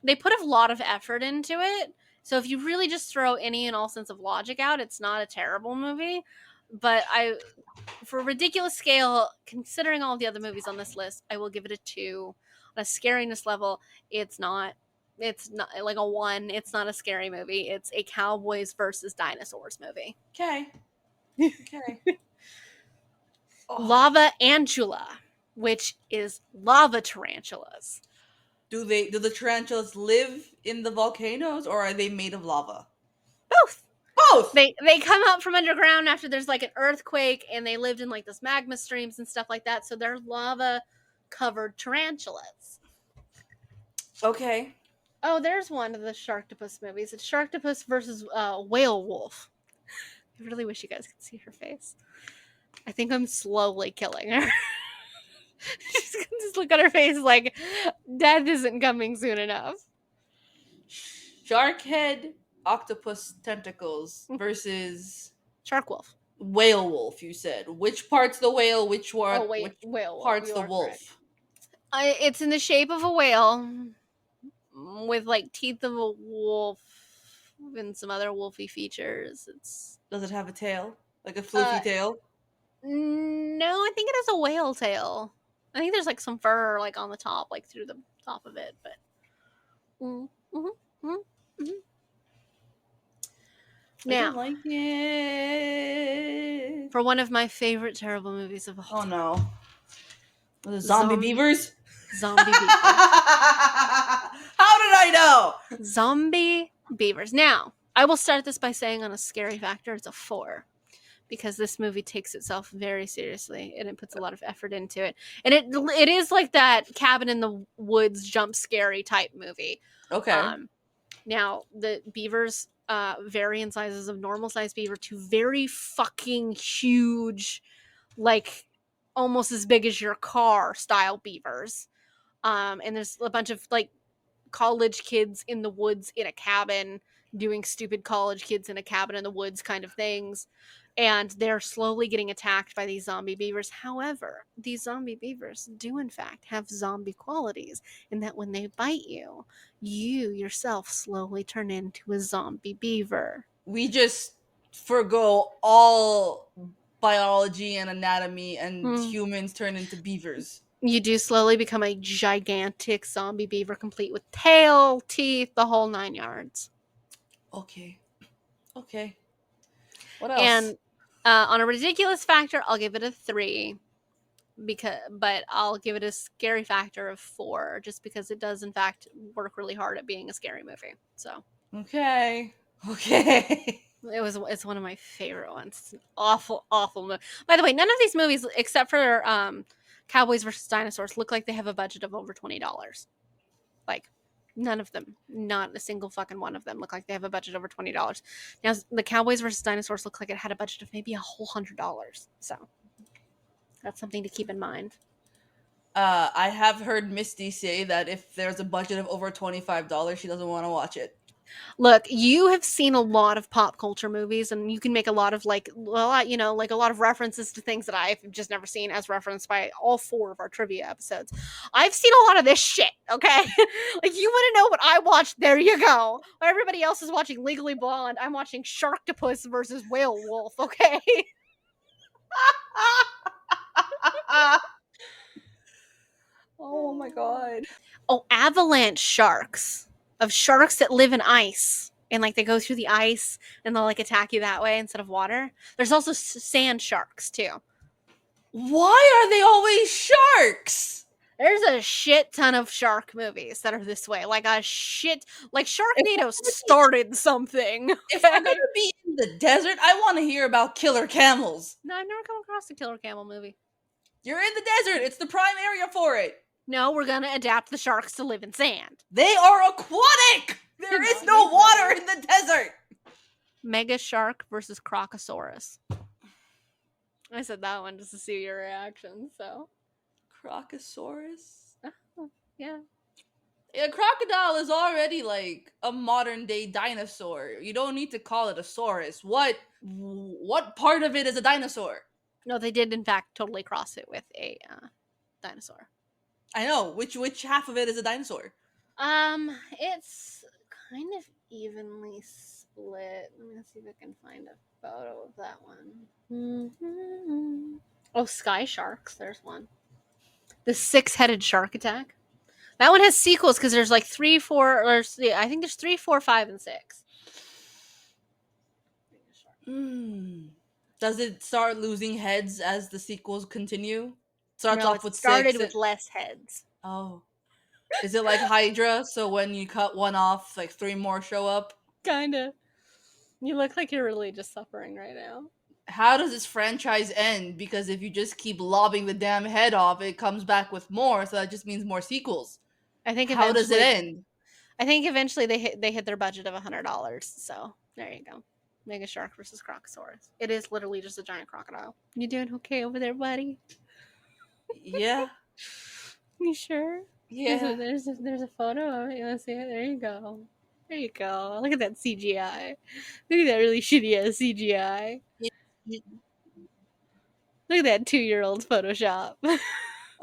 they put a lot of effort into it. So if you really just throw any and all sense of logic out, it's not a terrible movie. But for a ridiculous scale, considering all the other movies on this list, I will give it a 2. On a scariness level, it's not like a 1. It's not a scary movie. It's a cowboys versus dinosaurs movie. Okay. Okay. Lava Angela, which is lava tarantulas. Do the tarantulas live in the volcanoes or are they made of lava? Both. Both. They come up from underground after there's like an earthquake, and they lived in like this magma streams and stuff like that. So they're lava covered tarantulas. Okay. Oh, there's one of the Sharktopus movies. It's Sharktopus versus Whale Wolf. I really wish you guys could see her face. I think I'm slowly killing her. Just look at her face like death isn't coming soon enough. Shark head, octopus tentacles versus Shark wolf. whale wolf. You said which part's the whale? Oh wait, Which whale wolf. part's You the are correct. wolf? It's in the shape of a whale with like teeth of a wolf and some other wolfy features. It's Does it have a tail, like a uh floofy tail? no, I think it has a whale tail. I think there's like some fur like on the top, like through the top of it, but mm-hmm. I don't Now, like it. for one of my favorite terrible movies of all Oh time, no. Was it zombie beavers? Zombie Beavers. How did I know? Zombie Beavers. Now, I will start this by saying on a scary factor, it's a 4. Because this movie takes itself very seriously and it puts a lot of effort into it. And it is like that cabin in the woods jump scary type movie. Okay. Now, the beavers vary in sizes of normal sized beaver to very fucking huge, like almost as big as your car style beavers. And there's a bunch of like college kids in the woods in a cabin doing stupid college kids in a cabin in the woods kind of things. And they're slowly getting attacked by these zombie beavers. However, these zombie beavers do, in fact, have zombie qualities, in that when they bite you, you yourself slowly turn into a zombie beaver. We just forgo all biology and anatomy and humans turn into beavers. You do slowly become a gigantic zombie beaver, complete with tail, teeth, the whole 9 yards. Okay. Okay. What else? And on a ridiculous factor, I'll give it a 3. But I'll give it a scary factor of 4, just because it does in fact work really hard at being a scary movie. So Okay. Okay. it's one of my favorite ones. It's an awful movie. By the way, none of these movies except for Cowboys versus Dinosaurs look like they have a budget of over $20. Like none of them, not a single fucking one of them look like they have a budget over $20. Now the Cowboys versus Dinosaurs look like it had a budget of maybe a whole $100. So that's something to keep in mind. I have heard Misty say that if there's a budget of over $25, she doesn't want to watch it. Look, you have seen a lot of pop culture movies, and you can make a lot of like a lot of references to things that I've just never seen, as referenced by all 4 of our trivia episodes. I've seen a lot of this shit, okay? Like, you want to know what I watched? There you go. While everybody else is watching Legally Blonde, I'm watching Sharktopus versus Whale Wolf, okay? Oh my god. Oh, avalanche sharks. Of sharks that live in ice. And like they go through the ice and they'll like attack you that way instead of water. There's also sand sharks too. Why are they always sharks? There's a shit ton of shark movies that are this way. Like Sharknado started something. Okay? If we're gonna be in the desert, I want to hear about killer camels. No, I've never come across a killer camel movie. You're in the desert. It's the prime area for it. No, we're gonna adapt the sharks to live in sand. They are aquatic. There is no water in the desert. Mega Shark versus Crocosaurus. I said that one just to see your reaction, so. Crocosaurus? Yeah. A crocodile is already like a modern day dinosaur. You don't need to call it a saurus. What part of it is a dinosaur? No, they did in fact totally cross it with a dinosaur. I know. Which half of it is a dinosaur? It's kind of evenly split. Let me see if I can find a photo of that one. Mm-hmm. Oh, sky sharks. There's one. The 6-headed shark attack. That one has sequels because there's like 3, 4, or yeah, I think there's 3, 4, 5, and 6. Does it start losing heads as the sequels continue? Starts No, off with started 6 with less heads. Oh. Is it like Hydra? So when you cut one off, like 3 more show up? Kinda. You look like you're really just suffering right now. How does this franchise end? Because if you just keep lobbing the damn head off, it comes back with more, so that just means more sequels. I think how does it end? I think eventually they hit their budget of $100. So there you go. Mega Shark versus Crocosaurus. It is literally just a giant crocodile. You doing okay over there, buddy? Yeah. You sure? Yeah. There's a photo of it. You want to see it? There you go. There you go. Look at that CGI. Look at that really shitty ass CGI. Look at that 2-year-old Photoshop.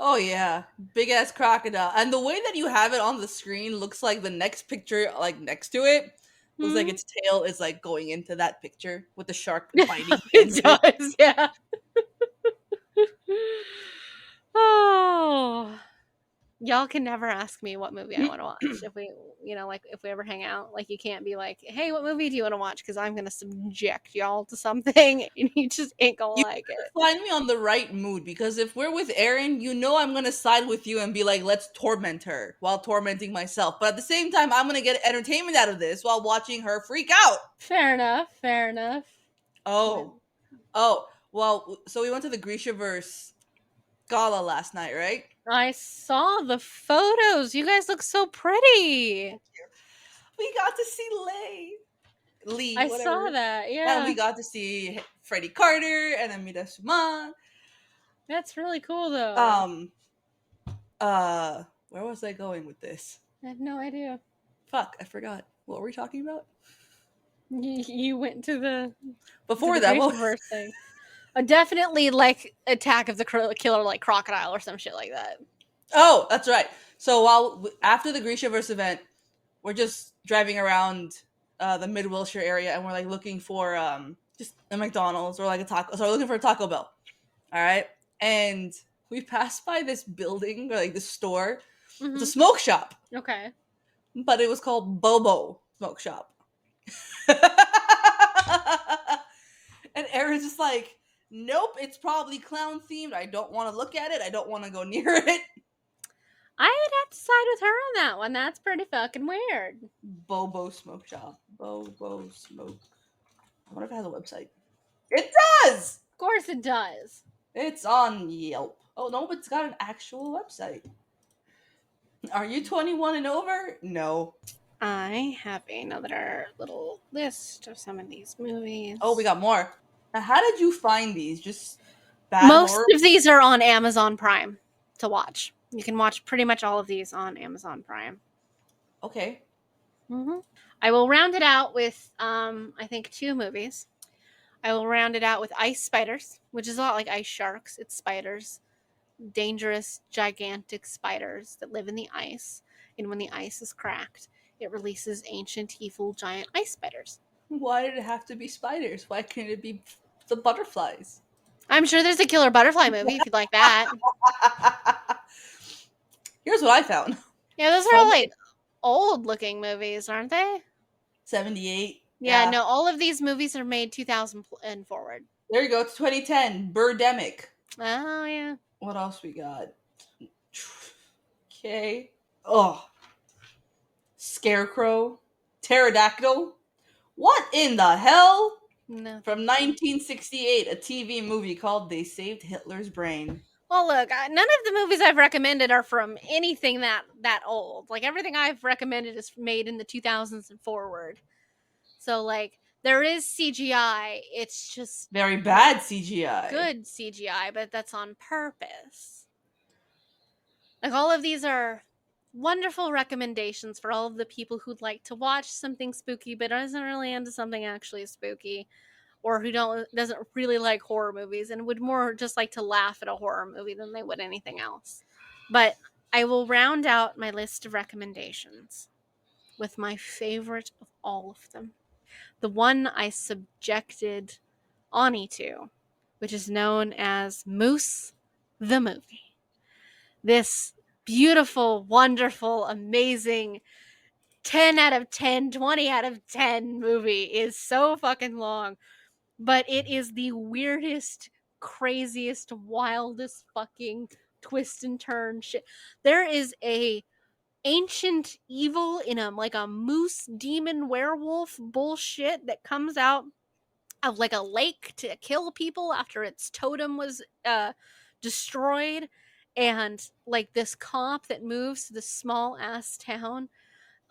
Oh yeah, big ass crocodile, and the way that you have it on the screen looks like the next picture, like next to it, looks like Hmm? its tail is like going into that picture with the shark biting It into it. does, yeah. Oh, y'all can never ask me what movie I want to watch if we, like if we ever hang out. Like you can't be like, "Hey, what movie do you want to watch?" Because I'm gonna subject y'all to something, and you just ain't gonna You like have it. to find me on the right mood because if we're with Erin, you know I'm gonna side with you and be like, let's torment her while tormenting myself. But at the same time, I'm gonna get entertainment out of this while watching her freak out. Fair enough. Fair enough. Oh, oh, well, so we went to the Grishaverse gala last night, right? I saw the photos. You guys look so pretty. We got to see Lee, I saw whatever. that. And we Yeah, got to see Freddie Carter and Amita Suman. that's really cool, though. Um, where was I going with this? I have no idea. Fuck, I forgot. What were we talking about? You went to Before the that, Grishaverse thing. Definitely like Attack of the Killer like Crocodile or some shit like that. oh, that's right. So after the Grishaverse event, we're just driving around the Mid Wilshire area, and we're like looking for just a McDonald's or like a taco. So we're looking for a Taco Bell. All right, and we passed by this building or like this store. It's a Mm-hmm. smoke shop, Okay. but it was called Bobo Smoke Shop. And Aaron's just like, nope, it's probably clown themed. I don't want to look at it. I don't want to go near it. I would have to side with her on that one. That's pretty fucking weird. Bobo Smoke Shop. Bobo Smoke. I wonder if it has a website. It does! Of course it does. It's on Yelp. Oh, no, but it's got an actual website. Are you 21 and over? No. I have another little list of some of these movies. Oh, we got more. Now, how did you find these? Just bad Most horror? of these are on Amazon Prime to watch. You can watch pretty much all of these on Amazon Prime. Okay. Mm-hmm. I will round it out with, I think, 2 movies. I will round it out with ice spiders, which is a lot like ice sharks. It's spiders, dangerous, gigantic spiders that live in the ice. And when the ice is cracked, it releases ancient, evil, giant ice spiders. Why did it have to be spiders? Why couldn't it be the butterflies? I'm sure there's a killer butterfly movie if you'd like that. Here's what I found. Yeah, those are all like old looking movies, aren't they? 78. Yeah, no, all of these movies are made 2000 and forward. There you go. It's 2010. Birdemic. Oh, yeah. What else we got? Okay. Oh. Scarecrow. Pterodactyl. What in the hell? No. From 1968, a TV movie called They Saved Hitler's Brain. Well, look, none of the movies I've recommended are from anything that old. Like everything I've recommended is made in the 2000s and forward. So like there is CGI. It's just Very bad CGI. good CGI, but that's on purpose. Like all of these are wonderful recommendations for all of the people who'd like to watch something spooky but isn't really into something actually spooky, or who doesn't really like horror movies and would more just like to laugh at a horror movie than they would anything else. But I will round out my list of recommendations with my favorite of all of them. The one I subjected Ani to, which is known as Moose the Movie. This beautiful, wonderful, amazing 10 out of 10, 20 out of 10 movie is so fucking long, but it is the weirdest, craziest, wildest fucking twist and turn shit. There is a ancient evil in a like a moose demon werewolf bullshit that comes out of like a lake to kill people after its totem was destroyed, and like this cop that moves to this small ass town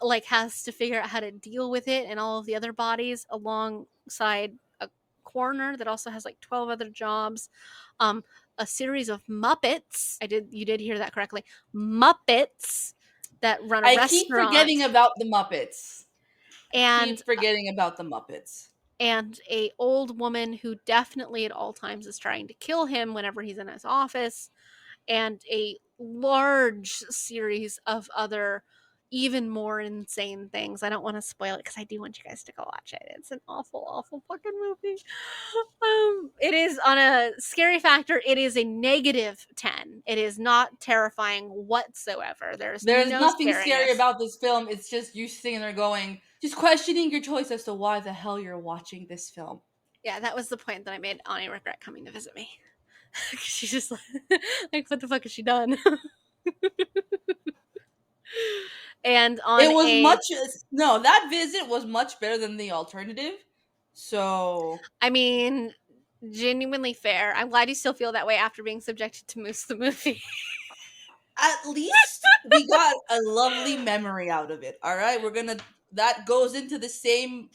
like has to figure out how to deal with it and all of the other bodies alongside a coroner that also has like 12 other jobs. Um, a series of Muppets. You did hear that correctly. Muppets that run a I keep forgetting restaurant about the Muppets. and Keep forgetting about the Muppets. a old woman who definitely at all times is trying to kill him whenever he's in his office, and a large series of other even more insane things. I don't want to spoil it because I do want you guys to go watch it. It's an awful, awful fucking movie. It is on a scary factor. It is a -10. It is not terrifying whatsoever. There's There's no nothing scary scariness. about this film. It's just you sitting there going, just questioning your choice as to why the hell you're watching this film. Yeah, that was the point that I made Ani regret coming to visit me. She's just like, what the fuck has she done? And on It was a, much no, that visit was much better than the alternative. So I mean, genuinely fair. I'm glad you still feel that way after being subjected to Moose the movie. at least we got a lovely memory out of it. All right, we're gonna that goes into the same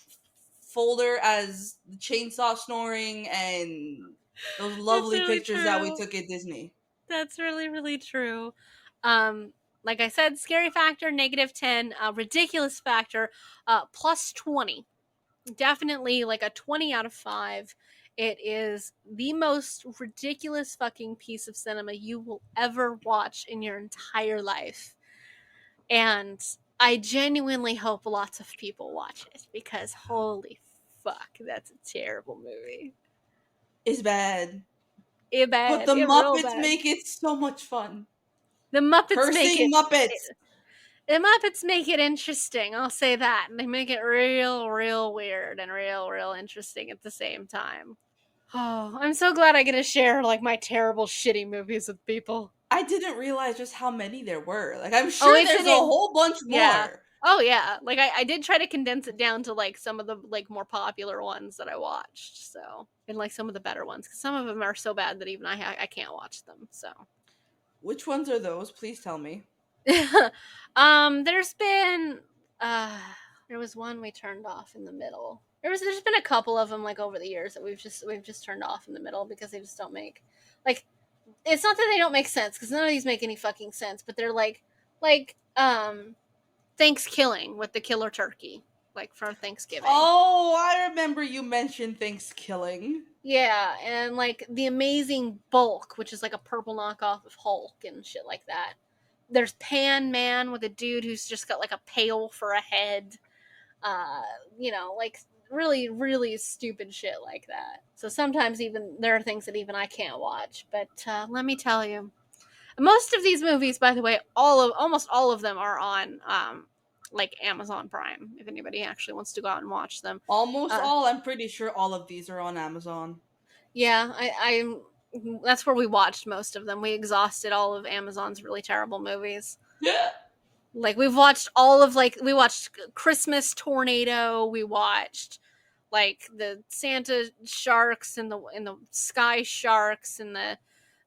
folder as the chainsaw snoring and those That's lovely really pictures that we true. took at Disney. That's really, really true. Um, like I said, scary factor -10, ridiculous factor +20. Definitely like a 20 out of 5. It is the most ridiculous fucking piece of cinema you will ever watch in your entire life. And I genuinely hope lots of people watch it because holy fuck, that's a terrible movie. It's bad, It but bad. the It real Muppets bad. make it so much fun. The Muppets make Cursing it. Muppets. The Muppets make it interesting. I'll say that. And they make it real, real weird and real, real interesting at the same time. Oh, I'm so glad I get to share like my terrible, shitty movies with people. I didn't realize just how many there were. Like I'm Oh, sure it's there's an a whole bunch yeah. more. Oh yeah. Like I did try to condense it down to like some of the like more popular ones that I watched. So and like some of the better ones because some of them are so bad that even I can't watch them. So Which ones are those? Please tell me. there's been uh there was one we turned off in the middle. There's been a couple of them like over the years that we've just turned off in the middle because they just don't make like it's not that they don't make sense because none of these make any fucking sense, but they're like Thanksgiving with the killer turkey, like for Thanksgiving. Oh, I remember you mentioned Thanksgiving. Yeah, and like the amazing Bulk, which is like a purple knockoff of Hulk and shit like that. There's Pan Man with a dude who's just got like a pail for a head. Uh, like really, really stupid shit like that. So sometimes even there are things that even I can't watch. But let me tell you, most of these movies, by the way, almost all of them are on like Amazon Prime. If anybody actually wants to go out and watch them, Almost uh, all. I'm pretty sure all of these are on Amazon. yeah, I that's where we watched most of them. We exhausted all of Amazon's really terrible movies. Yeah. Like we've watched all of like we watched Christmas Tornado, we watched like the Santa sharks and the sky sharks and the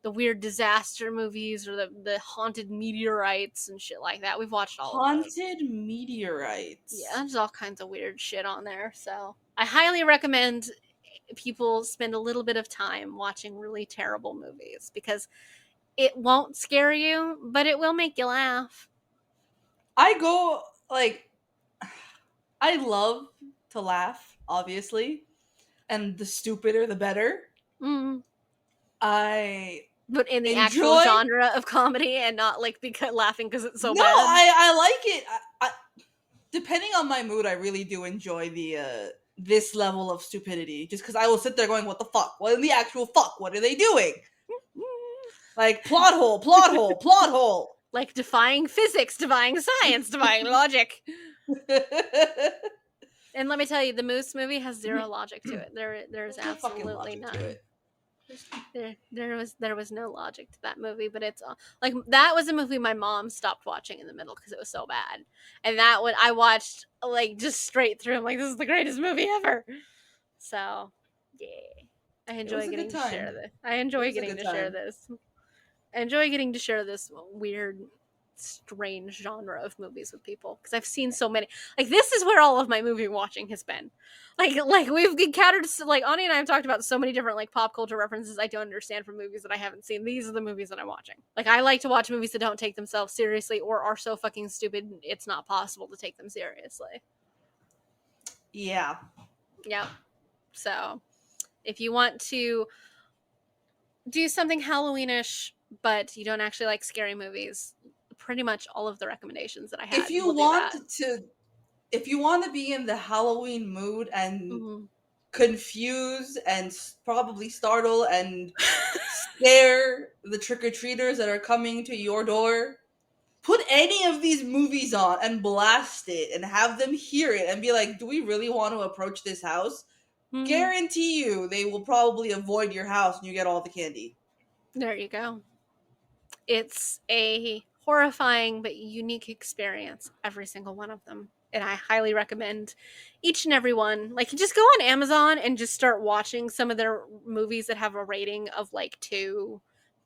weird disaster movies or the haunted meteorites and shit like that. We've watched all of those. Haunted Yeah, meteorites. there's all kinds of weird shit on there. So I highly recommend people spend a little bit of time watching really terrible movies because it won't scare you, but it will make you laugh. I go like I love to laugh, obviously, and the stupider the better. Mm. I But in the actual enjoy. genre of comedy and not like because laughing because it's so No, bad. I like it. Depending on my mood, I really do enjoy the this level of stupidity. Just because I will sit there going, "What the fuck? What in the actual fuck? What are they doing?" Like plot hole, plot hole, plot hole. Like defying physics, defying science, defying logic. And let me tell you, the Moose movie has zero logic to it. There's There's no fucking absolutely logic to none. it. There was no logic to that movie, but it's like that was a movie my mom stopped watching in the middle because it was so bad, and that one I watched like just straight through. I'm like, this is the greatest movie ever. So, yeah, I It was enjoy a good getting to share time. this. I It enjoy was a getting good to share time. this. I enjoy getting to share this weird strange genre of movies with people because I've seen so many. Like this is where all of my movie watching has been. Like we've encountered like Ani and I have talked about so many different like pop culture references I don't understand from movies that I haven't seen. These are the movies that I'm watching. Like I like to watch movies that don't take themselves seriously or are so fucking stupid it's not possible to take them seriously. Yeah. Yep. So if you want to do something Halloweenish, but you don't actually like scary movies, pretty much all of the recommendations that I had If you will do want that. to if you want to be in the Halloween mood and Mm-hmm. confuse and probably startle and scare the trick-or-treaters that are coming to your door, put any of these movies on and blast it and have them hear it and be like, do we really want to approach this house? Mm-hmm. Guarantee you they will probably avoid your house and you get all the candy. There you go. It's a horrifying but unique experience, every single one of them. And I highly recommend each and every one. Like, just go on Amazon and just start watching some of their movies that have a rating of like 2,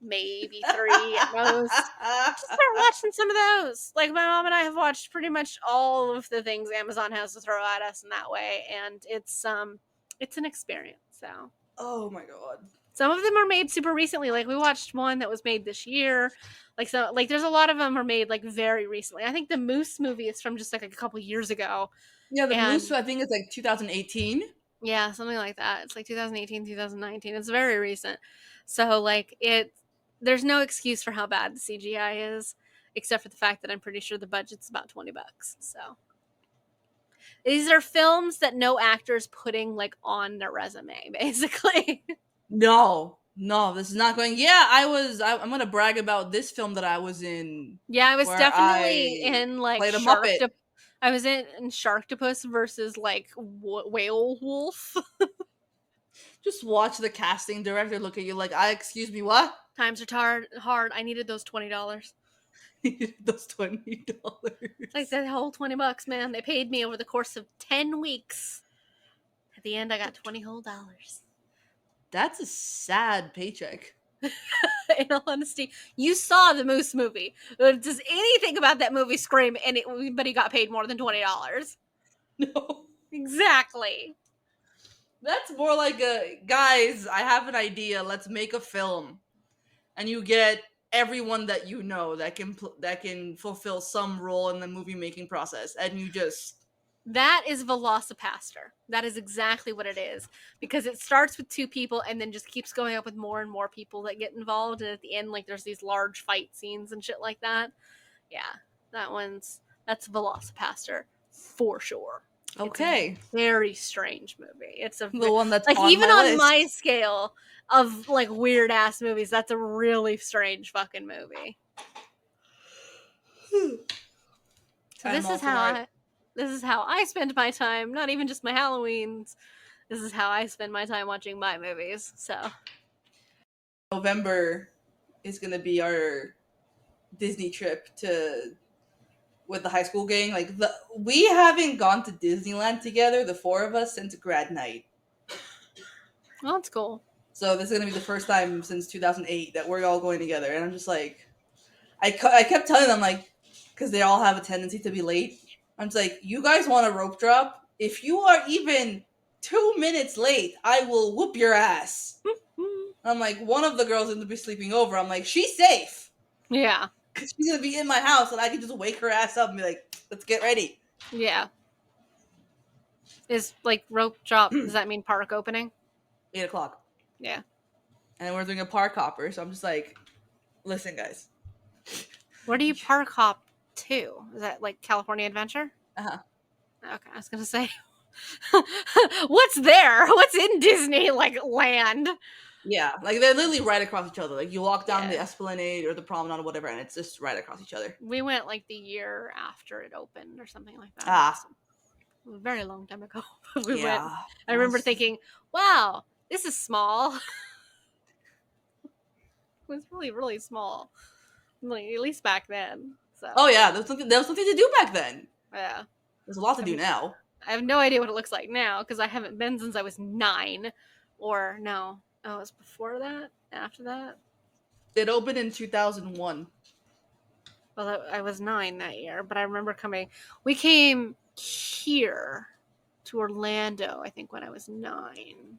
maybe 3 at most. Just start watching some of those. Like, my mom and I have watched pretty much all of the things Amazon has to throw at us in that way. And it's an experience. So Oh my god. some of them are made super recently. Like we watched one that was made this year. Like there's a lot of them are made like very recently. I think the Moose movie is from just like a couple years ago. Yeah, the Moose, And I think it's like 2018. yeah, something like that. It's like 2018, 2019. It's very recent. So like there's no excuse for how bad the CGI is, except for the fact that I'm pretty sure the budget's about $20. So these are films that no actor's putting like on their resume, basically. No, this is not going. Yeah, I'm gonna brag about this film that I was in. Yeah, I was Where definitely I in like played a Muppet. I was in Sharktopus versus like Whale Wolf. Just watch the casting director look at you like, excuse me, what? Times are hard. I needed those $20. Those $20. It's like that whole $20, man. They paid me over the course of 10 weeks. At the end, I got $20 whole. That's a sad paycheck. In all honesty, you saw the Moose movie. Does anything about that movie scream anybody got paid more than $20? No. Exactly. That's more like guys, I have an idea. Let's make a film. And you get everyone that you know that can fulfill some role in the movie making process, and you just That is Velocipastor. That is exactly what it is. Because it starts with 2 people and then just keeps going up with more and more people that get involved. And at the end, like, there's these large fight scenes and shit like that. Yeah, that's Velocipastor for sure. okay. It's a very strange movie. It's The one that's like, on even my on list. my scale of like weird ass movies, that's a really strange fucking movie. So this is how I spend my time, not even just my Halloweens. This is how I spend my time watching my movies. So November is gonna be our Disney trip with the high school gang. Like we haven't gone to Disneyland together, the 4 of us, since grad night. well, that's cool. So this is gonna be the first time since 2008 that we're all going together, and I'm just like, I kept telling them like, because they all have a tendency to be late. I'm just like, you guys want a rope drop? If you are even 2 minutes late, I will whoop your ass. I'm like, one of the girls is gonna be sleeping over. I'm like, she's safe. Yeah. Because she's gonna be in my house, and I can just wake her ass up and be like, let's get ready. Yeah. Is like rope drop, does that mean park opening? 8 o'clock. Yeah. And we're doing a park hopper, so I'm just like, listen, guys. Where do you park hop to? Is that like California Adventure? Uh-huh. Okay, I was gonna say, what's there? What's in Disney like land? Yeah, like they're literally right across each other. Like you walk down the Yeah. Esplanade or the Promenade or whatever, and it's just right across each other. We went like the year after it opened or something like that. Ah. A very long time ago. We Yeah. went. I remember thinking, wow, this is small. It was really, really small. Like, at least back then. So Oh yeah, there was something to do back then. yeah. There's a lot to do now. I have no idea what it looks like now because I haven't been since I was 9. Or no. Oh, it was before that? After that? It opened in 2001. Well, I was 9 that year, but I remember coming. We came here to Orlando, I think, when I was 9.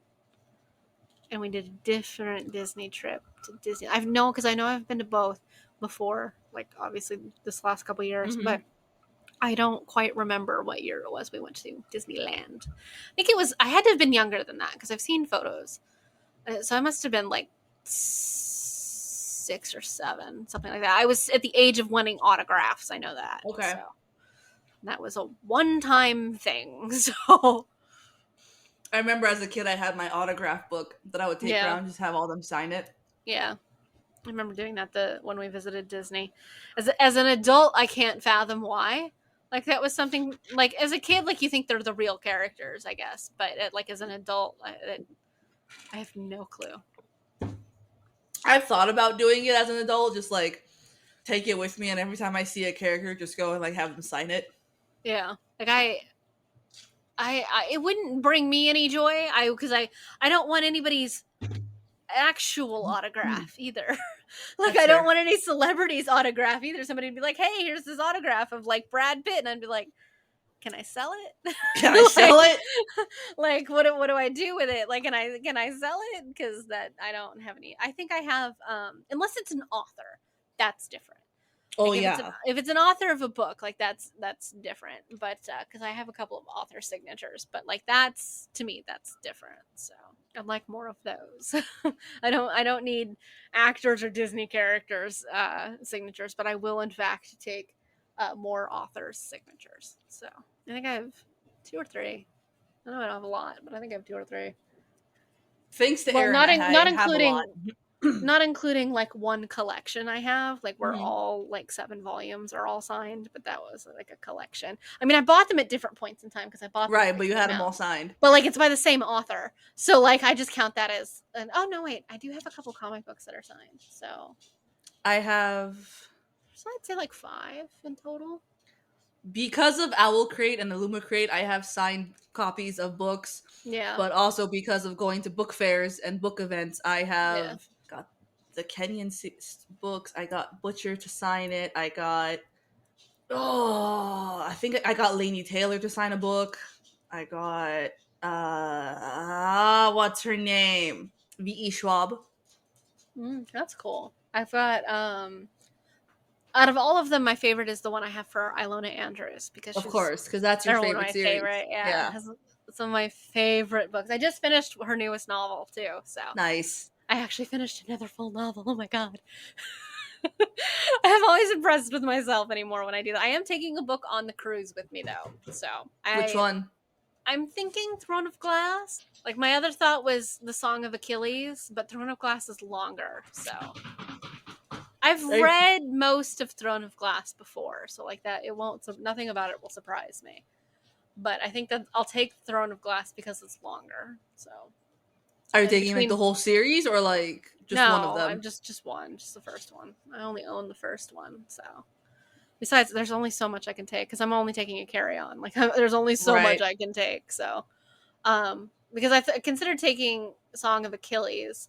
And we did a different Disney trip to Disney. I've known because I know I've been to both before, like obviously this last couple years, Mm-hmm. but I don't quite remember what year it was we went to Disneyland. I think it was, I had to have been younger than that because I've seen photos. So I must have been like 6 or 7, something like that. I was at the age of wanting autographs. I know that. Okay. So that was a one-time thing. So I remember as a kid, I had my autograph book that I would take yeah, around, just have all them sign it. yeah. I remember doing that when we visited Disney. As an adult, I can't fathom why. Like that was something like as a kid, like you think they're the real characters, I guess. But like as an adult, I have no clue. I've thought about doing it as an adult, just like take it with me, and every time I see a character, just go and like have them sign it. Yeah, like it wouldn't bring me any joy. Because I don't want anybody's actual autograph either. Like That's I don't fair. want any celebrities autograph either. Somebody would be like, "Hey, here's this autograph of like Brad Pitt," and I'd be like, "Can I sell it?" Can I like, sell it? like what do I do with it? Like, can I sell it? Because that I don't have any. I think I have unless it's an author, that's different. Oh Like yeah. if it's an author of a book, like that's different. But because I have a couple of author signatures, but like that's to me that's different. So I'd like more of those. I don't need actors or Disney characters signatures, but I will in fact take more authors signatures. So I think I have 2 or 3. I know I don't have a lot, but I think I have 2 or 3. Thanks to Well, Aaron, I not have a lot. including not including like one collection I have, like where Mhm. all like 7 volumes are all signed, but that was like a collection. I mean, I bought them at different points in time because I bought them when Right, they but you came had them all out. signed. But like it's by the same author, so like I just count that as an. Oh no, wait, I do have a couple comic books that are signed, I have so I'd say like 5 in total. because of Owl Crate and Illuma Crate, I have signed copies of books, Yeah, but also because of going to book fairs and book events, I yeah. have got the Kenyan books. I got Butcher to sign it. I think I got Lainey Taylor to sign a book. I got what's her name? V.E. Schwab. That's cool. I've got out of all of them, my favorite is the one I have for Ilona Andrews because Of she's course, because that's your they're one of favorite my series. favorite. Yeah, Yeah. has some of my favorite books. I just finished her newest novel too, so Nice. I actually finished another full novel. Oh my god. I'm always impressed with myself anymore when I do that. I am taking a book on the cruise with me though. So Which one? I'm thinking Throne of Glass. Like my other thought was The Song of Achilles, but Throne of Glass is longer. So I've Are you- read most of Throne of Glass before, so like that it won't nothing about it will surprise me. But I think that I'll take Throne of Glass because it's longer. So Are you and taking like the between whole series or like just one of no, I'm them? just one, just the first one. I only own the first one, so besides, there's only so much I can take because I'm only taking a carry on. Like there's only so much Right. I can take. So, because considered taking Song of Achilles,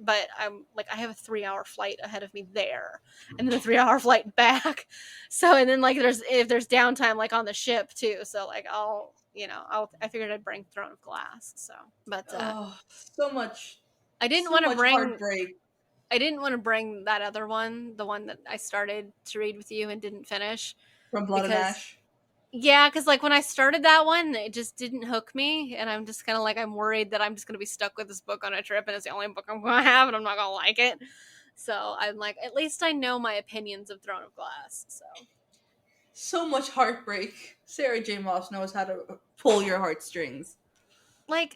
but I'm like I have a 3 hour flight ahead of me there, and then a 3 hour flight back. So and then like if there's downtime like on the ship too. So like I figured I'd bring Throne of Glass. So, but Oh, so much, I didn't so want to much bring heartbreak that other one, the one that I started to read with you and didn't finish from Blood and because Ash. yeah, because like when I started that one, it just didn't hook me, and I'm just kind of like I'm worried that I'm just gonna be stuck with this book on a trip, and it's the only book I'm gonna have, and I'm not gonna like it. So I'm like, at least I know my opinions of Throne of Glass. So So much heartbreak. Sarah J. Moss knows how to pull your heartstrings. like,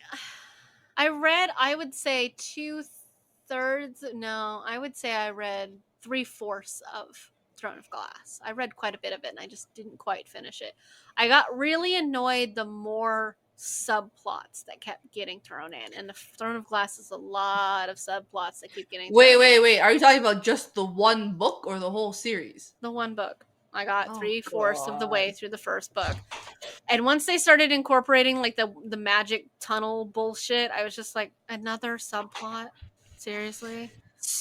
I would say 2/3. No, I would say I read 3/4 of Throne of Glass. I read quite a bit of it, and I just didn't quite finish it. I got really annoyed the more subplots that kept getting thrown in, and the Throne of Glass is a lot of subplots that keep getting Wait, thrown in. wait, wait. Are you talking about just the one book or the whole series? The one book. I got Oh 3/4 of the way god. through the first book. And once they started incorporating like the magic tunnel bullshit, I was just like, another subplot? Seriously?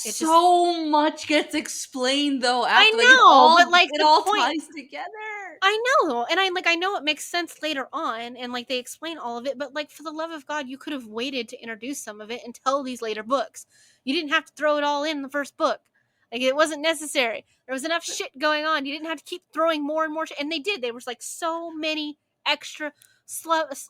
It just So much gets explained though I after, like know, but like it the all point ties together. I know, and I know it makes sense later on, and like they explain all of it, but like for the love of God, you could have waited to introduce some of it until these later books. You didn't have to throw it all in the first book. Like it wasn't necessary. There was enough shit going on. You didn't have to keep throwing more and more shit, and they did. There was like so many extra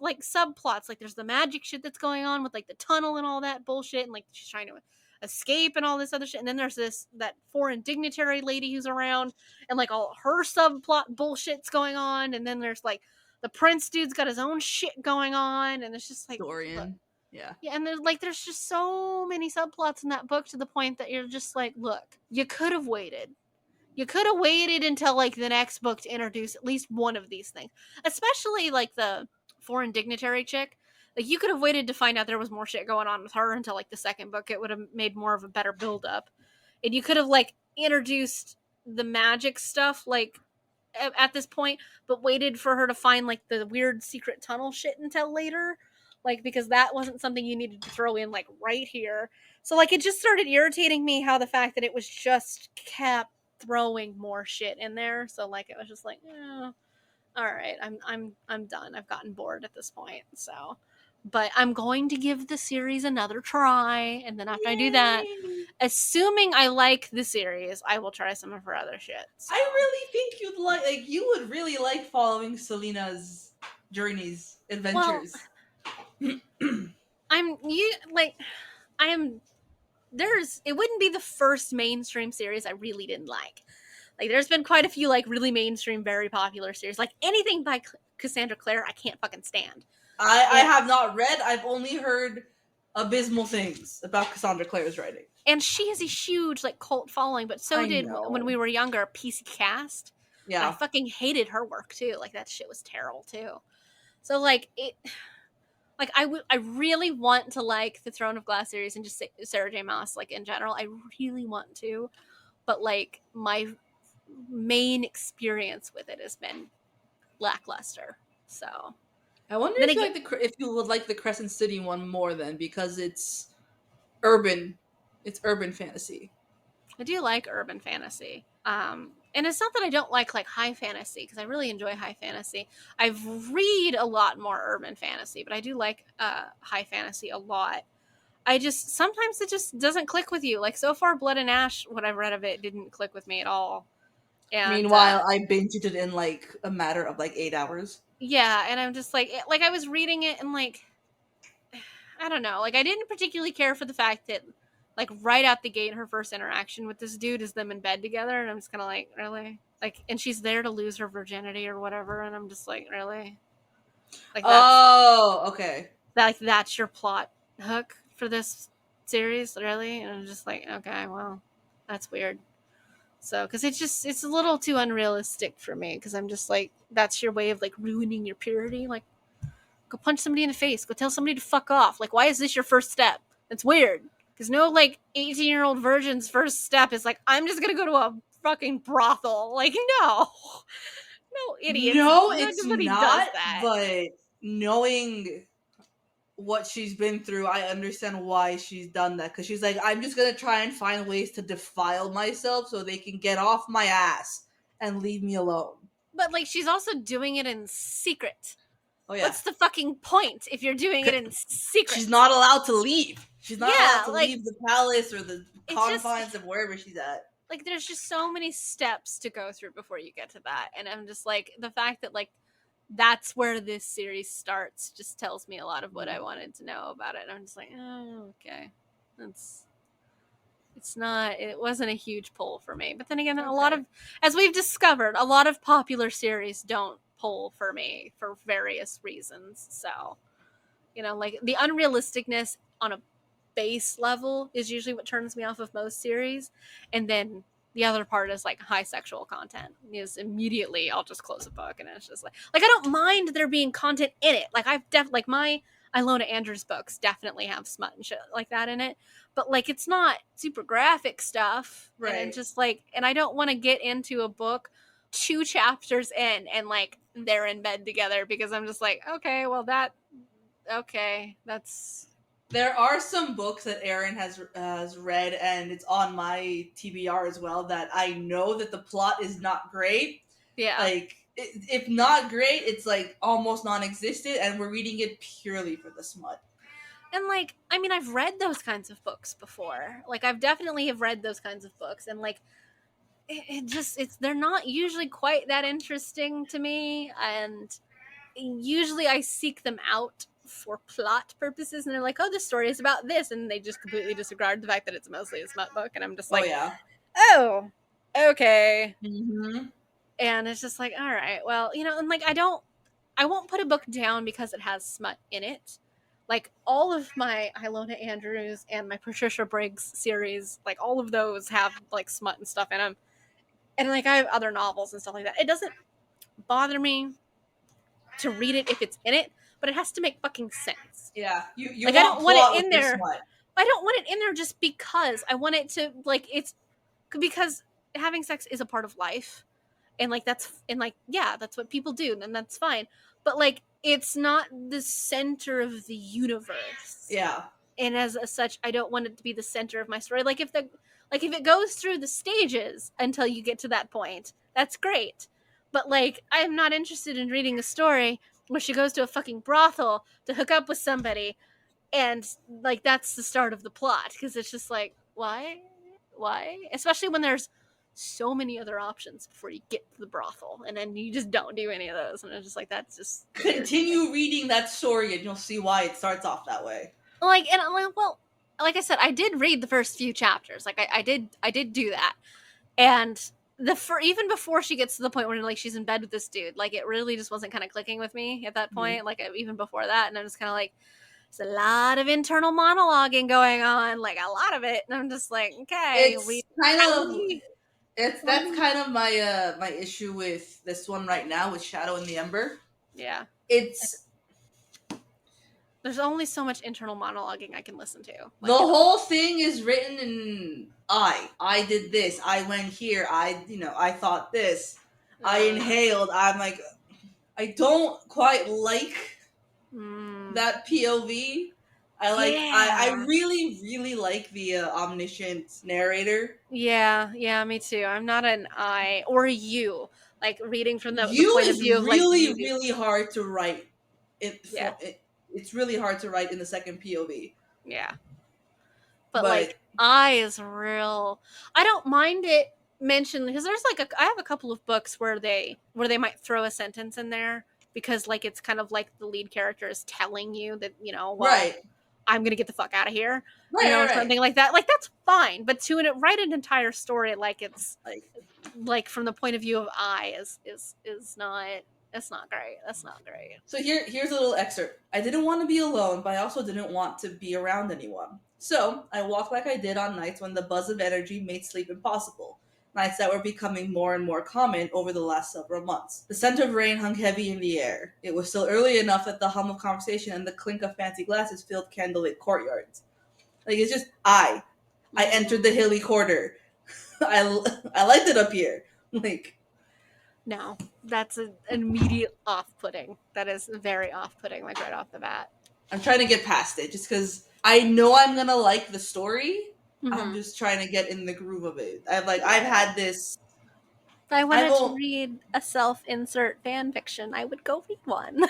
like subplots. Like there's the magic shit that's going on with like the tunnel and all that bullshit, and like she's trying to escape and all this other shit. And then there's that foreign dignitary lady who's around and like all her subplot bullshit's going on, and then there's like the prince dude's got his own shit going on, and it's just like look, Dorian. Yeah. yeah, and there's just so many subplots in that book to the point that you're just like, look, you could have waited. You could have waited until like the next book to introduce at least one of these things, especially like the foreign dignitary chick. Like you could have waited to find out there was more shit going on with her until like the second book. It would have made more of a better build up, and you could have like introduced the magic stuff like at this point, but waited for her to find like the weird secret tunnel shit until later, like because that wasn't something you needed to throw in like right here. So like it just started irritating me how the fact that it was just kept throwing more shit in there. So like it was just like, all right, I'm done. I've gotten bored at this point. So, but I'm going to give the series another try, and then after I do that, Yay! assuming I like the series, I will try some of her other shit. So. I really think you'd like you would really like following Selena's journeys, Well, adventures. I'm you like I'm there's it wouldn't be the first mainstream series I really didn't like. Like there's been quite a few like really mainstream, very popular series. Like anything by Cassandra Clare, I can't fucking stand. I And have not read. I've only heard abysmal things about Cassandra Clare's writing. and she has a huge like cult following, but so I did when know. we were younger PC Cast. And I Yeah. fucking hated her work too. Like that shit was terrible too. So like it like I really want to like the Throne of Glass series and just Sarah J Maas like in general. I really want to, but like my main experience with it has been lackluster. So I wonder then if you again, like if you would like the Crescent City one more then because urban. It's urban fantasy. I do like urban fantasy. And it's not that I don't like high fantasy because I really enjoy high fantasy. I've read a lot more urban fantasy, but I do like high fantasy a lot. I just sometimes it just doesn't click with you. Like so far, Blood and Ash, what I've read of it, didn't click with me at all. And Meanwhile, I binged it in like a matter of like 8 hours. yeah, and I'm just like I was reading it and like I don't know, like I didn't particularly care for the fact that like right out the gate, her first interaction with this dude is them in bed together, and I'm just kind of like really like, and she's there to lose her virginity or whatever, and I'm just like really like Oh, okay. that's your plot hook for this series, really, and I'm just like okay, well, that's weird. So, because it's a little too unrealistic for me. Because I'm just like, that's your way of like ruining your purity. Like, go punch somebody in the face. Go tell somebody to fuck off. Like, why is this your first step? It's weird. Because no like 18-year-old virgin's first step is like, I'm just gonna go to a fucking brothel. Like, no, no idiots. No, it's Nobody does not, that. but knowing what she's been through, I understand why she's done that. Because she's like, I'm just gonna try and find ways to defile myself so they can get off my ass and leave me alone. But like, she's also doing it in secret. Oh yeah, What's the fucking point if you're doing it in secret? she's not allowed to leave. She's not allowed Yeah, to like leave the palace or the it's just confines of wherever she's at. like there's just so many steps to go through before you get to that, and I'm just like the fact that like that's where this series starts just tells me a lot of what I wanted to know about it, and I'm just like oh okay, that's it wasn't a huge pull for me. But then again, a lot Okay. of, as we've discovered, a lot of popular series don't pull for me for various reasons. So like the unrealisticness on a base level is usually what turns me off of most series, and then the other part is like high sexual content is immediately I'll just close a book, and it's just like I don't mind there being content in it. Like I've like my Ilona Andrews books definitely have smut and shit like that in it, but like it's not super graphic stuff, and I'm Right. just like, and I don't want to get into a book 2 chapters in and like they're in bed together because I'm just like okay, well that okay, that's There are some books that Aaron has read, and it's on my TBR as well, that I know that the plot is not great. Yeah. Like, if not great, it's like almost non-existent, and we're reading it purely for the smut. And like, I mean, I've read those kinds of books before. Like, I've definitely have read those kinds of books, and like, it just it's they're not usually quite that interesting to me, and usually I seek them out for plot purposes, and they're like, oh, this story is about this, and they just completely disregard the fact that it's mostly a smut book, and I'm just Oh like, yeah. oh, okay. Mm-hmm. And it's just like, all right, well, and like, I won't put a book down because it has smut in it. Like, all of my Ilona Andrews and my Patricia Briggs series, like, all of those have like smut and stuff in them, and like, I have other novels and stuff like that. It doesn't bother me to read it if it's in it, but it has to make fucking sense. Yeah. You Like, I want don't want it plot with in your there. smut. I don't want it in there just because I want it to, like, it's because having sex is a part of life, and like, yeah, that's what people do, and that's fine. But like, it's not the center of the universe, Yeah. and as such, I don't want it to be the center of my story. Like, if it goes through the stages until you get to that point, that's great. But like, I'm not interested in reading a story where she goes to a fucking brothel to hook up with somebody, and like, that's the start of the plot, because it's just like, why, especially when there's so many other options before you get to the brothel, and then you just don't do any of those, and it's just like, that's just weird. Continue reading that story, and you'll see why it starts off that way. Like, and I'm like, well, like I said, I did read the first few chapters. Like, I did do that, and even before she gets to the point where like she's in bed with this dude, like, it really just wasn't kind of clicking with me at that point. Like, even before that, and I'm just kind of like, there's a lot of internal monologuing going on, like a lot of it, and I'm just like, okay, It's kind of we that's kind of my issue with this one right now with Shadow in the Ember. yeah. It's There's only so much internal monologuing I can listen to. the Like, whole thing is written in I did this, I went here, I thought this, I inhaled. I'm like, I don't quite like that POV. I yeah, really, really like the omniscient narrator. yeah, me too. I'm not an I or you, like, reading from the You point of is view of like really, you. really hard to write. Yeah, It's really hard to write in the second POV. yeah. But But like, I is real. I don't mind it mentioned, because there's like I have a couple of books where they might throw a sentence in there, because like, it's kind of like the lead character is telling you that, well, right, I'm gonna get the fuck out of here, or right. something like that. Like, that's fine, but to write an entire story like it's Like, like from the point of view of I is not. That's not great. That's not great. so here's a little excerpt. I didn't want to be alone, but I also didn't want to be around anyone. So I walked like I did on nights when the buzz of energy made sleep impossible. Nights that were becoming more and more common over the last several months. The scent of rain hung heavy in the air. It was still early enough that the hum of conversation and the clink of fancy glasses filled candlelit courtyards. Like, it's just I entered the hilly quarter. I liked it up here. Like, No, that's an immediate off-putting. That is very off-putting, like, right off the bat. I'm trying to get past it just because I know I'm gonna like the story. I'm Mm-hmm. just trying to get in the groove of it. I've had this. If I I wanted to won't. read a self-insert fan fiction, I would go read one.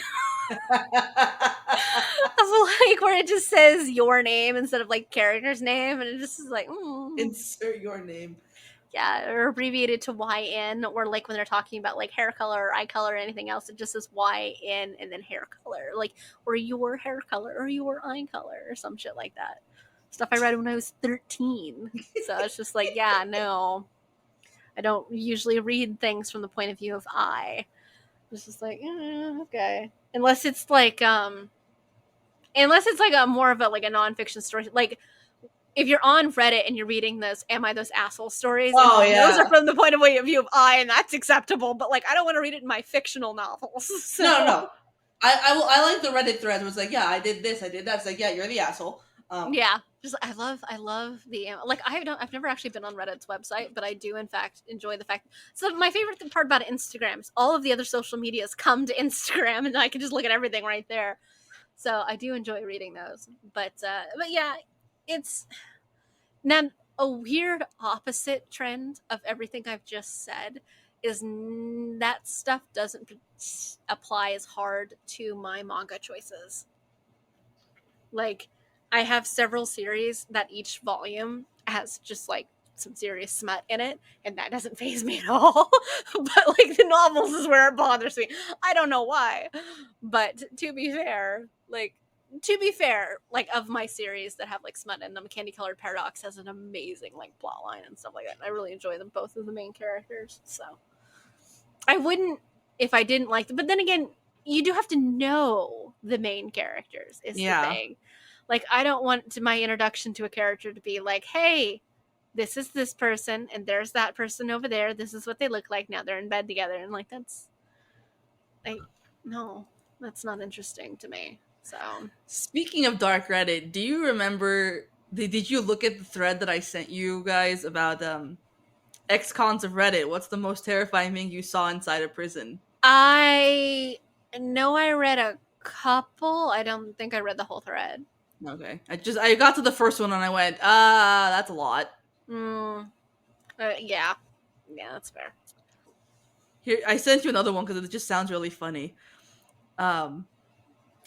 Like, where it just says your name instead of like character's name, and it just is like, Insert your name. yeah, or abbreviated to YN, or like when they're talking about like hair color or eye color or anything else, it just says YN and then hair color, like, or your hair color or your eye color or some shit like that. Stuff I read when I was 13. So it's just like, yeah, no, I don't usually read things from the point of view of I. It's just like, okay, unless it's like a more of a like a nonfiction story, like if you're on Reddit and you're reading those "Am I Those Asshole" stories, Oh and those are yeah. from the point of view of I, and that's acceptable. But like, I don't want to read it in my fictional novels. So No. I like the Reddit thread where it's like, yeah, I did this, I did that. It's like, yeah, you're the asshole. yeah, just I love the like, I've never actually been on Reddit's website, but I do in fact enjoy the fact. So my favorite part about Instagram is all of the other social medias come to Instagram, and I can just look at everything right there. So I do enjoy reading those. But yeah, it's now a weird opposite trend of everything I've just said is that stuff doesn't apply as hard to my manga choices. Like, I have several series that each volume has just like some serious smut in it, and that doesn't phase me at all. But like the novels is where it bothers me. I don't know why. But to be fair, like of my series that have like smut in them, Candy Colored Paradox has an amazing like plot line and stuff like that. I really enjoy them, both of the main characters. So I wouldn't if I didn't like them. But then again, you do have to know the main characters is the Yeah. thing. Like I don't want my introduction to a character to be like, hey, this is this person and there's that person over there. This is what they look like now. They're in bed together, and like that's like no, that's not interesting to me. So Speaking of dark Reddit, do you remember? Did you look at the thread that I sent you guys about ex-cons of Reddit? What's the most terrifying thing you saw inside a prison? I know I read a couple. I don't think I read the whole thread. Okay, I got to the first one and I went, that's a lot. Mm, yeah, yeah, that's fair. Here, I sent you another one because it just sounds really funny. Um,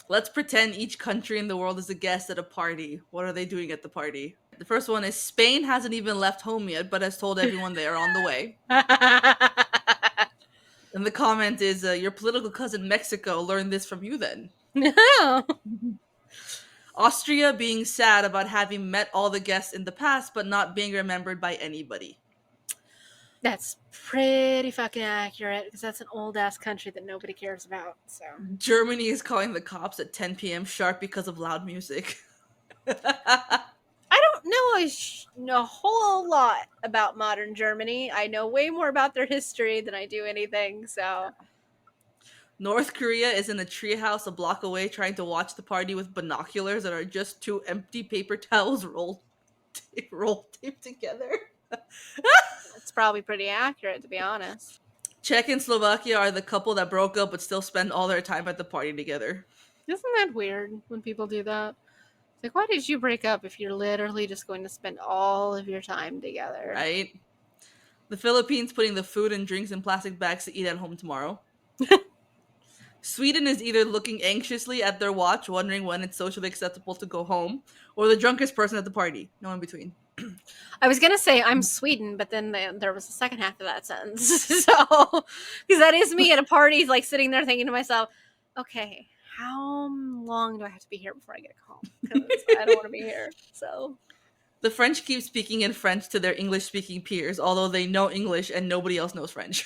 let's pretend each country in the world is a guest at a party. What are they doing at the party? The first one is Spain hasn't even left home yet, but has told everyone they are on the way. And the comment is, your political cousin Mexico learned this from you then. No. Austria being sad about having met all the guests in the past, but not being remembered by anybody. That's pretty fucking accurate because that's an old ass country that nobody cares about. So Germany is calling the cops at 10 p.m. sharp because of loud music. I don't know a whole lot about modern Germany. I know way more about their history than I do anything. So North Korea is in a treehouse a block away trying to watch the party with binoculars that are just two empty paper towels rolled taped together. it's probably pretty accurate, to be honest. Czech and Slovakia are the couple that broke up but still spend all their time at the party together. Isn't that weird when people do that? It's like, why did you break up if you're literally just going to spend all of your time together? Right? The Philippines putting the food and drinks in plastic bags to eat at home tomorrow. Sweden is either looking anxiously at their watch, wondering when it's socially acceptable to go home, or the drunkest person at the party. No in between. I was gonna say I'm Sweden, but then there was the second half of that sentence. So, because that is me at a party, like sitting there thinking to myself, okay, how long do I have to be here before I get home? Because I don't want to be here. So, The French keep speaking in French to their English-speaking peers, although they know English and nobody else knows French.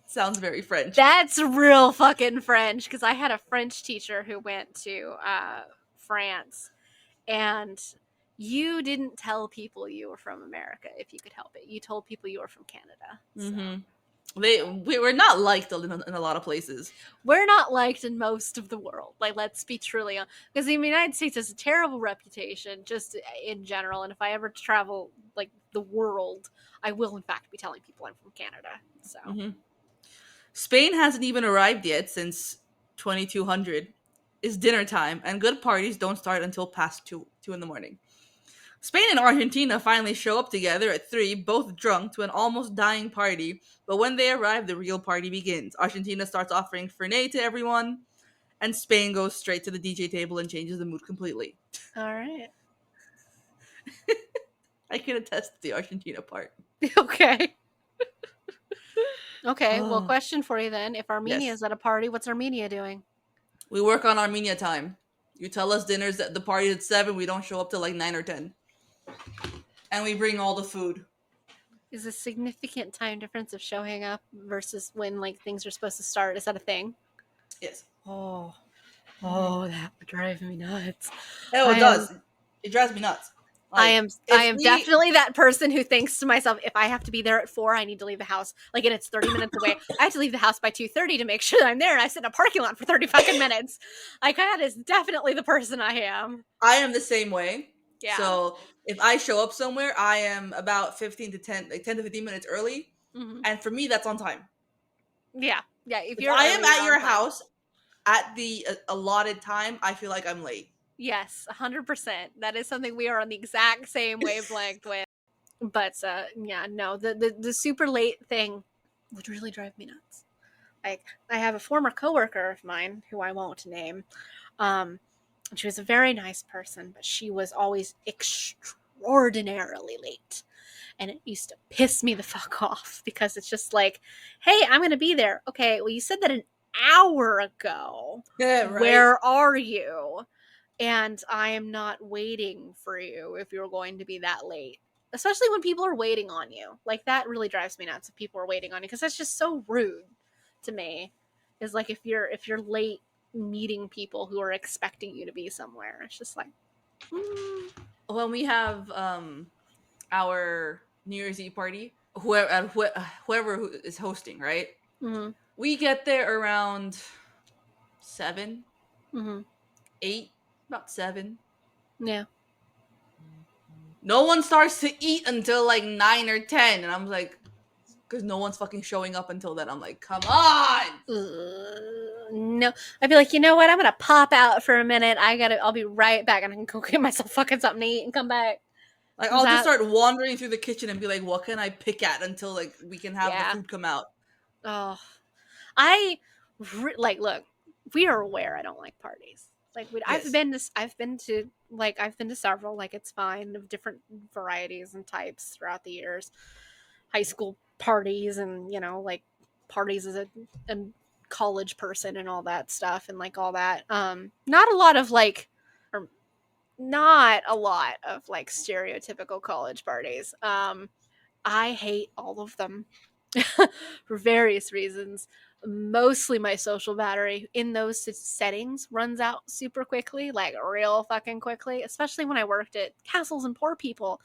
Sounds very French. that's real fucking French. Because I had a French teacher who went to France, and you didn't tell people you were from America if you could help it. You told people you were from Canada. So. Mm-hmm. We were not liked in a lot of places. We're not liked in most of the world. Like, let's be truly honest. Because the United States has a terrible reputation just in general. And if I ever travel, like, the world, I will, in fact, be telling people I'm from Canada. So. Mm-hmm. Spain hasn't even arrived yet since 2200. It's dinner time, and good parties don't start until past 2 in the morning. Spain and Argentina finally show up together at 3, both drunk, to an almost dying party, but when they arrive, the real party begins. Argentina starts offering Fernet to everyone, and Spain goes straight to the DJ table and changes the mood completely. All right. I can attest to the Argentina part. Okay. Okay, well, question for you then. If Armenia Yes. is at a party, what's Armenia doing? We work on Armenia time. You tell us dinner's at the party at 7, we don't show up till like 9 or 10. And we bring all the food. Is a significant time difference of showing up versus when, like, things are supposed to start? Is that a thing? Yes. Oh, that would drive me nuts. Oh, it does. It drives me nuts. I am definitely that person who thinks to myself, if I have to be there at 4, I need to leave the house. Like, and it's 30 minutes away. I have to leave the house by 2:30 to make sure that I'm there, and I sit in a parking lot for 30 fucking minutes. Like, that is definitely the person I am. I am the same way. Yeah. So if I show up somewhere, I am about 10 to 15 minutes early. Mm-hmm. And for me, that's on time. Yeah. Yeah. If I am at your house at the allotted time, I feel like I'm late. Yes, 100%. That is something we are on the exact same wavelength with. But yeah, no, the super late thing would really drive me nuts. Like, I have a former coworker of mine who I won't name. She was a very nice person, but she was always extraordinarily late. And it used to piss me the fuck off because it's just like, hey, I'm going to be there. Okay, well, you said that an hour ago. Yeah, right. Where are you? And I am not waiting for you if you're going to be that late. Especially when people are waiting on you. Like, that really drives me nuts if people are waiting on you, because that's just so rude to me. Is like, if you're late meeting people who are expecting you to be somewhere, it's just like, When we have our New Year's Eve party, whoever who is hosting, right? mm-hmm, We get there around 7, mm-hmm, 8, about 7. yeah. No one starts to eat until like 9 or 10, and I'm like, because no one's fucking showing up until then. I'm like, come on. No, I'd be like, you know what? I'm gonna pop out for a minute. I'll be right back, and I can go get myself fucking something to eat and come back. Like, Is I'll just that? start wandering through the kitchen and be like, what can I pick at until like we can have the Yeah. food come out? Oh, I like. Look, we are aware I don't like parties. Like, Yes. I've been to several. Like, it's fine, of different varieties and types throughout the years. High school parties, and like parties as a college person and all that stuff, and like all that. Not a lot of like, or not a lot of like stereotypical college parties. I hate all of them for various reasons. Mostly my social battery in those settings runs out super quickly, like real fucking quickly, especially when I worked at castles and poor people,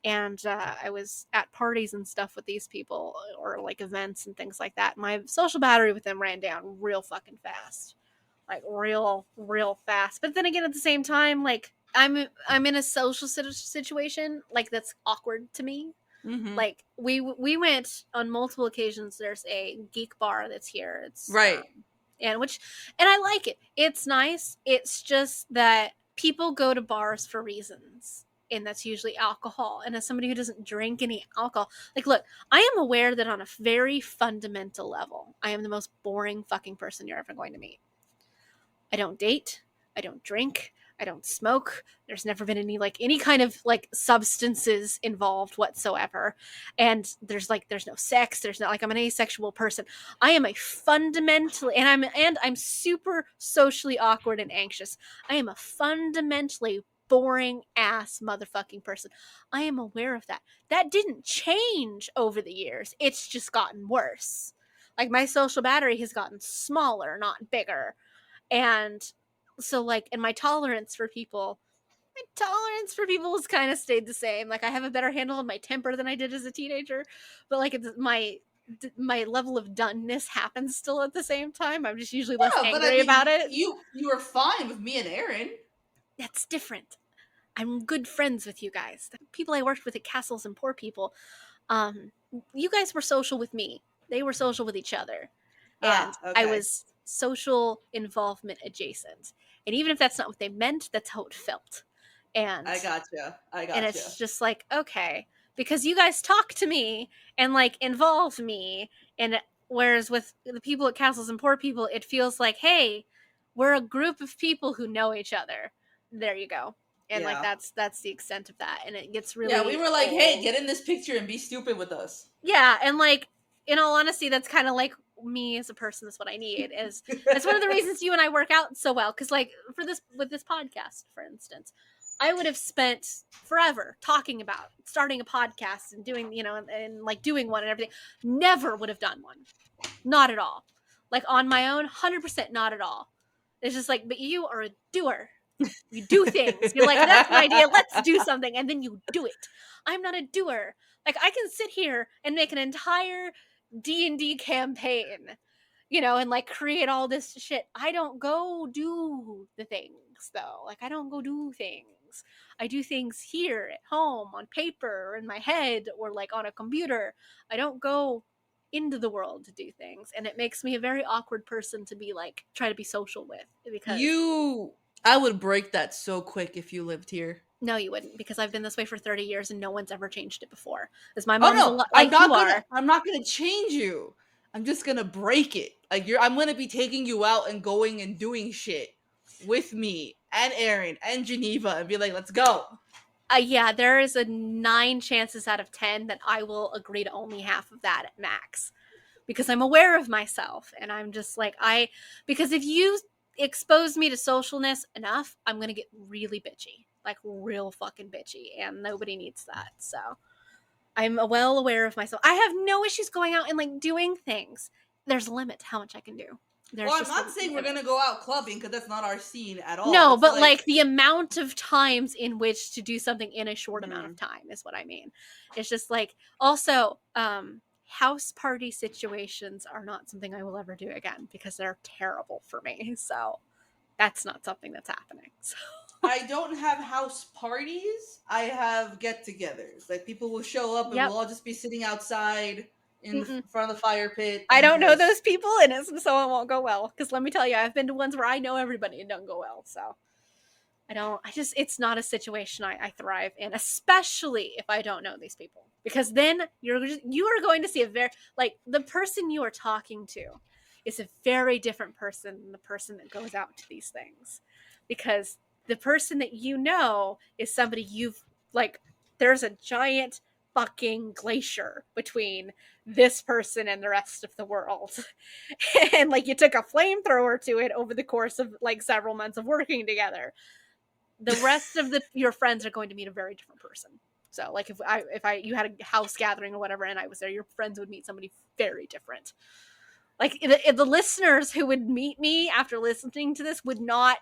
and I was at parties and stuff with these people, or like events and things like that. My social battery with them ran down real fucking fast, like real fast. But then again, at the same time, like I'm in a social situation like that's awkward to me. Mm-hmm. Like, we went on multiple occasions. There's a geek bar that's here. It's Right. and I like it. It's nice. It's just that people go to bars for reasons, and that's usually alcohol. And as somebody who doesn't drink any alcohol, like, look, I am aware that on a very fundamental level, I am the most boring fucking person you're ever going to meet. I don't date. I don't drink. I don't smoke. There's never been any kind of like substances involved whatsoever. And there's no sex. There's not, like, I'm an asexual person. I am a fundamentally, and I'm super socially awkward and anxious. I am a fundamentally boring ass motherfucking person. I am aware of that. That didn't change over the years. It's just gotten worse. Like, my social battery has gotten smaller, not bigger. And so, like, and my tolerance for people has kind of stayed the same. Like, I have a better handle on my temper than I did as a teenager, but like, my level of doneness happens still at the same time. I'm just usually less Yeah, but I angry about mean, it. you were fine with me and Aaron. That's different. I'm good friends with you guys. The people I worked with at Castles and Poor People, um, you guys were social with me. They were social with each other. And Ah, I okay. was social involvement adjacent. And even if that's not what they meant, that's how it felt. And I gotcha. I and gotcha. it's just like, okay, because you guys talk to me and like involve me, and whereas with the people at Castles and Poor People, it feels like, hey, we're a group of people who know each other. There you go. And like, Yeah. that's the extent of that, and it gets Yeah, we really were like, hey, old. get in this picture and be stupid with us. Yeah, and like, in all honesty, that's kind of like me as a person. That's what I need. Is That's one of the reasons you and I work out so well. Because like, for this with this podcast, for instance, I would have spent forever talking about starting a podcast and doing, and like doing one and everything. Never would have done one. Not at all. Like, on my own, 100% not at all. It's just like, but you are a doer. You do things. You're like, that's an idea. Let's do something, and then you do it. I'm not a doer. Like, I can sit here and make an entire D&D campaign, and like create all this shit. I don't go do the things though. Like, I don't go do things. I do things here at home on paper or in my head or like on a computer. I don't go into the world to do things, and it makes me a very awkward person to be like try to be social with because I would break that so quick if you lived here. no, you wouldn't, because I've been this way for 30 years and no one's ever changed it before. As my Oh mom's a no, lot like you are. I'm not gonna change you. I'm just gonna break it. Like I'm gonna be taking you out and going and doing shit with me and Aaron and Geneva and be like, let's go. Yeah, there is a 9 chances out of 10 that I will agree to only half of that at max, because I'm aware of myself and I'm just like because if you expose me to socialness enough, I'm gonna get really bitchy, like real fucking bitchy, and nobody needs that. So I'm well aware of myself. I have no issues going out and like doing things. There's a limit to how much I can do. There's Well, I'm just not saying we're gonna go out clubbing because that's not our scene at all. no, It's but like, like the amount of times in which to do something in a short amount of time is what I mean. It's just like also house party situations are not something I will ever do again because they're terrible for me. So that's not something that's happening. So I don't have house parties. I have get-togethers. Like people will show up and yep. we'll all just be sitting outside in Mm-mm. front of the fire pit I and don't know those just people, and so it won't go well. Because let me tell you, I've been to ones where I know everybody and it don't go well. So it's not a situation I thrive in, especially if I don't know these people. Because then you are going to see a very, like, the person you are talking to is a very different person than the person that goes out to these things. Because the person that you know is somebody you've, like, there's a giant fucking glacier between this person and the rest of the world. And, like, you took a flamethrower to it over the course of, like, several months of working together. The rest of your friends are going to meet a very different person. So like if you had a house gathering or whatever and I was there, your friends would meet somebody very different. Like the listeners who would meet me after listening to this would not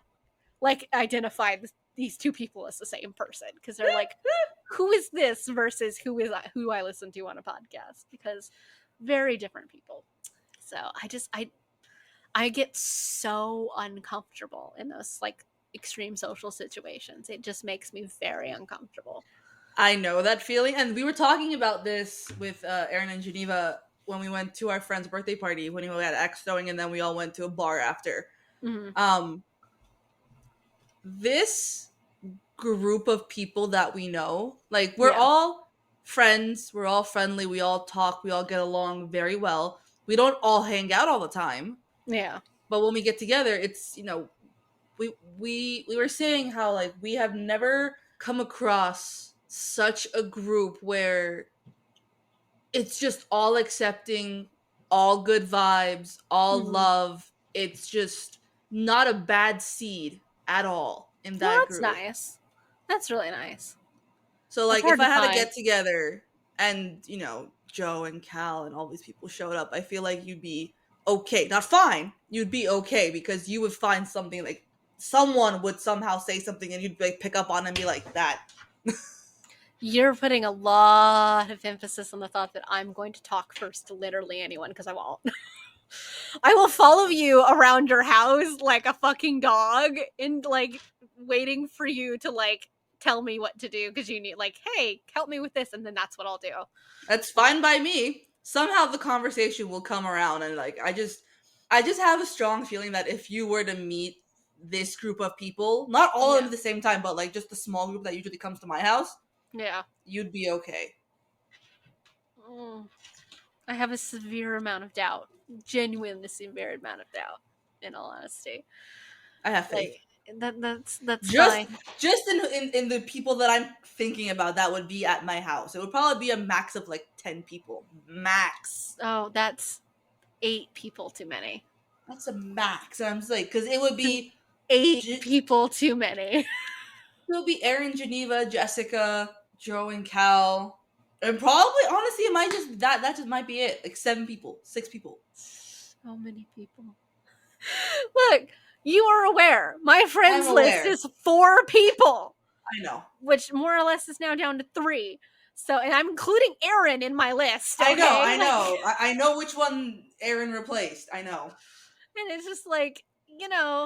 like identify these two people as the same person, because they're like, who is this versus who I listen to on a podcast, because very different people. So I get so uncomfortable in those like extreme social situations. It just makes me very uncomfortable. I know that feeling. And we were talking about this with Aaron and Geneva when we went to our friend's birthday party when we had X throwing, and then we all went to a bar after. Mm-hmm. This group of people that we know, like we're Yeah. all friends, we're all friendly, we all talk, we all get along very well. We don't all hang out all the time, Yeah. but when we get together, it's we were saying how like we have never come across such a group where it's just all accepting, all good vibes, all Mm-hmm. love. It's just not a bad seed at all in Well, that that's group. nice. That's really nice. So That's like if hard I to had a find. get together and, Joe and Cal and all these people showed up, I feel like you'd be okay. Not fine. You'd be okay because you would find something, like someone would somehow say something and you'd like pick up on and be like that. You're putting a lot of emphasis on the thought that I'm going to talk first to literally anyone, because I won't. I will follow you around your house like a fucking dog and like waiting for you to like tell me what to do, because you need like, hey, help me with this, and then that's what I'll do. That's fine by me. Somehow the conversation will come around and like I just have a strong feeling that if you were to meet this group of people, not all of them Yeah. at the same time, but like just the small group that usually comes to my house, Yeah. you'd be okay. Mm. I have a severe amount of doubt, genuinely severe amount of doubt, in all honesty. I have Like faith. that's Just fine. just in the people that I'm thinking about that would be at my house. It would probably be a max of like 10 people. Max. Oh, that's 8 people too many. That's a max. And I'm just like, because it would It's an be eight it people too many. would be Aaron, Geneva, Jessica, Joe, and Cal. And probably honestly it might just that just might be it. Like 7 people, 6 people. So many people. Look, you are aware. My I'm friends list aware. is 4 people, I know. which more or less is now down to 3. So, and I'm including Aaron in my list. I know, Okay, I like, know. I know which one Aaron replaced. I know. and it's just like,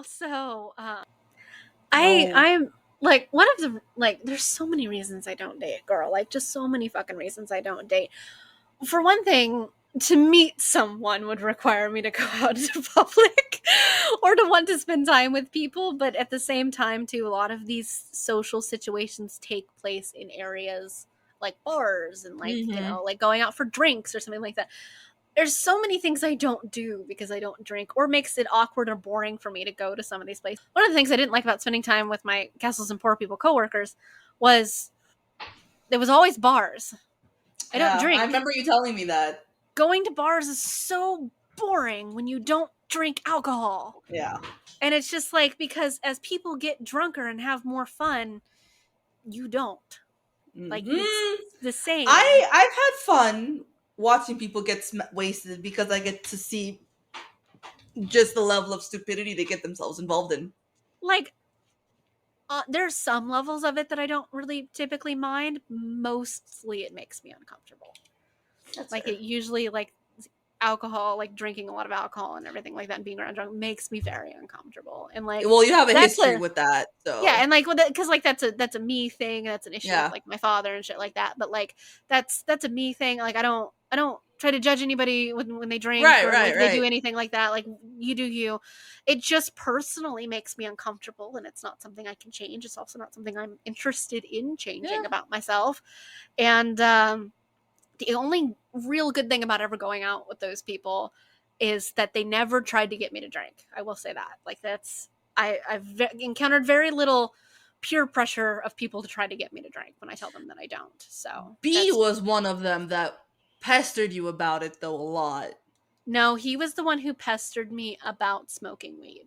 so No. I'm like, one of the, like, there's so many reasons I don't date, girl. Like, just so many fucking reasons I don't date. For one thing, to meet someone would require me to go out into public or to want to spend time with people. But at the same time, too, a lot of these social situations take place in areas like bars and like, Mm-hmm. like going out for drinks or something like that. There's so many things I don't do because I don't drink, or makes it awkward or boring for me to go to some of these places. One of the things I didn't like about spending time with my Castles and Poor People coworkers was there was always bars. I don't Yeah, I drink. remember you telling me that. Going to bars is so boring when you don't drink alcohol. Yeah. And it's just like, because as people get drunker and have more fun, you don't. Like, it's Hmm. the same. I've had fun watching people get wasted because I get to see just the level of stupidity they get themselves involved in. Like, there's some levels of it that I don't really typically mind. Mostly it makes me uncomfortable. That's Like, fair. it usually, like, alcohol, like drinking a lot of alcohol and everything like that and being around drunk makes me very uncomfortable. And like, Well, you have a that's history a with that, yeah, so and like, because like that's a me thing. That's an issue with yeah. like my father and shit like that. But like, that's a me thing. Like, I don't try to judge anybody when they drink Right, or right, like they do right. anything like that. Like, you do you. It just personally makes me uncomfortable, and it's not something I can change. It's also not something I'm interested in Yeah. changing about myself. And the only real good thing about ever going out with those people is that they never tried to get me to drink. I will say that. Like, that's I've encountered very little peer pressure of people to try to get me to drink when I tell them that I don't. So B that's was one of them that pestered you about it though a lot. no. He was the one who pestered me about smoking weed,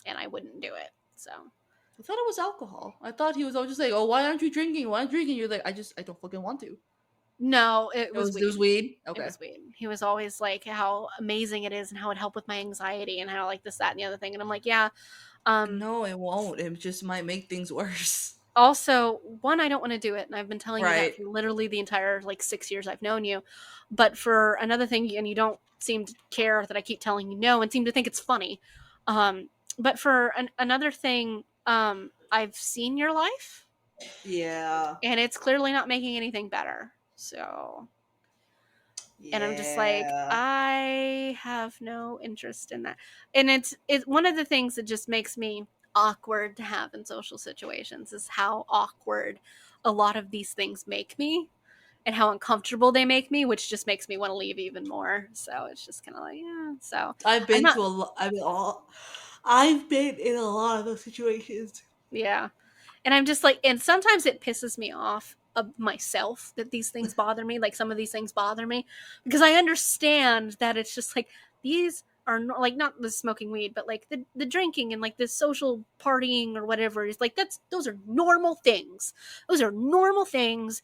and I wouldn't do it. So I thought it was alcohol. I thought he was always just like, "Oh, why aren't you drinking? Why aren't you drinking?" You're like, I don't fucking want to." no, it was It was weed. weed. It Okay. was weed. He was always like how amazing it is and how it helped with my anxiety and how like this, that, and the other thing. And I'm like, yeah. Um, No, it won't. It just might make things worse. Also, one, I don't want to do it, and I've been telling you that Right. for literally the entire like 6 years I've known you. But for another thing, and you don't seem to care that I keep telling you no, and seem to think it's funny. Um, but for another thing, I've seen your life, Yeah. and it's clearly not making anything better. So, and I'm just like, Yeah. I have no interest in that. And it's one of the things that just makes me awkward to have in social situations is how awkward a lot of these things make me and how uncomfortable they make me, which just makes me want to leave even more. So it's just kind of like, yeah. So I've I'm been not, to a lot. I mean, I've been in a lot of those situations. yeah. And I'm just like, and sometimes it pisses me off of myself that these things bother me. Like, some of these things bother me because I understand that it's just like these are like not the smoking weed, but like the drinking and like the social partying or whatever is like, those are normal things. Those are normal things,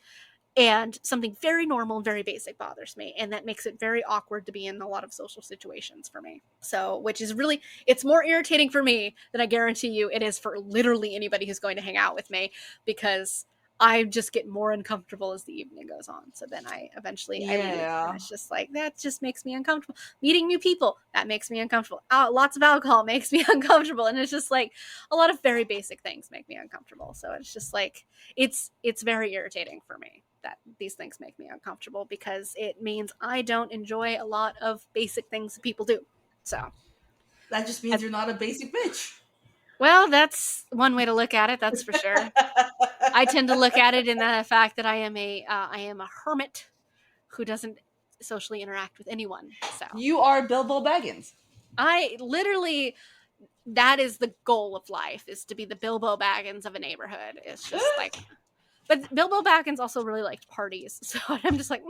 and something very normal and very basic bothers me, and that makes it very awkward to be in a lot of social situations for me. So, which is really, it's more irritating for me than I guarantee you it is for literally anybody who's going to hang out with me, because I just get more uncomfortable as the evening goes on. So then I leave, and Yeah. it's just like, that just makes me uncomfortable. Meeting new people, that makes me uncomfortable. Lots of alcohol makes me uncomfortable, and it's just like a lot of very basic things make me uncomfortable. So it's just like, it's very irritating for me that these things make me uncomfortable, because it means I don't enjoy a lot of basic things that people do. So, That just means you're not a basic bitch. well, that's one way to look at it. That's for sure. I tend to look at it in the fact that I am a hermit who doesn't socially interact with anyone. So You are Bilbo Baggins. I literally, that is the goal of life, is to be the Bilbo Baggins of a neighborhood. It's just like, but Bilbo Baggins also really liked parties, so I'm just like,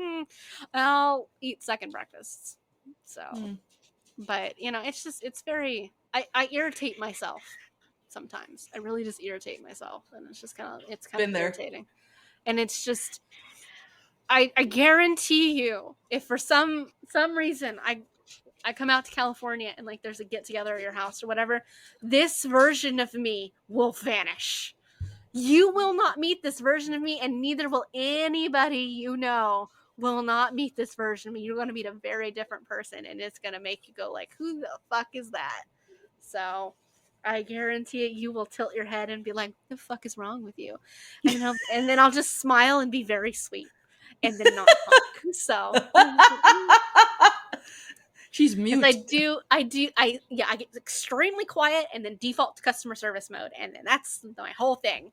I'll eat second breakfasts. So, Hmm. but it's just, it's very, I irritate myself sometimes. I really just irritate myself, and it's kind of Been there. irritating. And it's just, I guarantee you, if for some reason I come out to California and like there's a get together at your house or whatever, this version of me will vanish. You will not meet this version of me, and neither will anybody will not meet this version of me. You're going to meet a very different person, and it's going to make you go like, who the fuck is that? So I guarantee it, you will tilt your head and be like, the fuck is wrong with you? And then I'll just smile and be very sweet. and then not talk. So She's because mute. I get extremely quiet and then default to customer service mode, and then that's my whole thing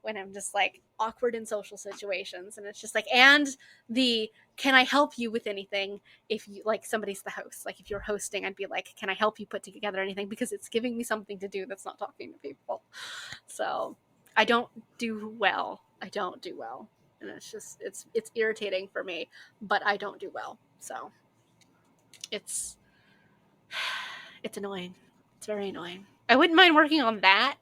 when I'm just like awkward in social situations, and it's just like, and the can I help you with anything if you like somebody's the host, like if you're hosting, I'd be like, can I help you put together anything, because it's giving me something to do that's not talking to people. So I don't do well. And it's just it's irritating for me, but I don't do well. So it's it's annoying. It's very annoying. I wouldn't mind working on that.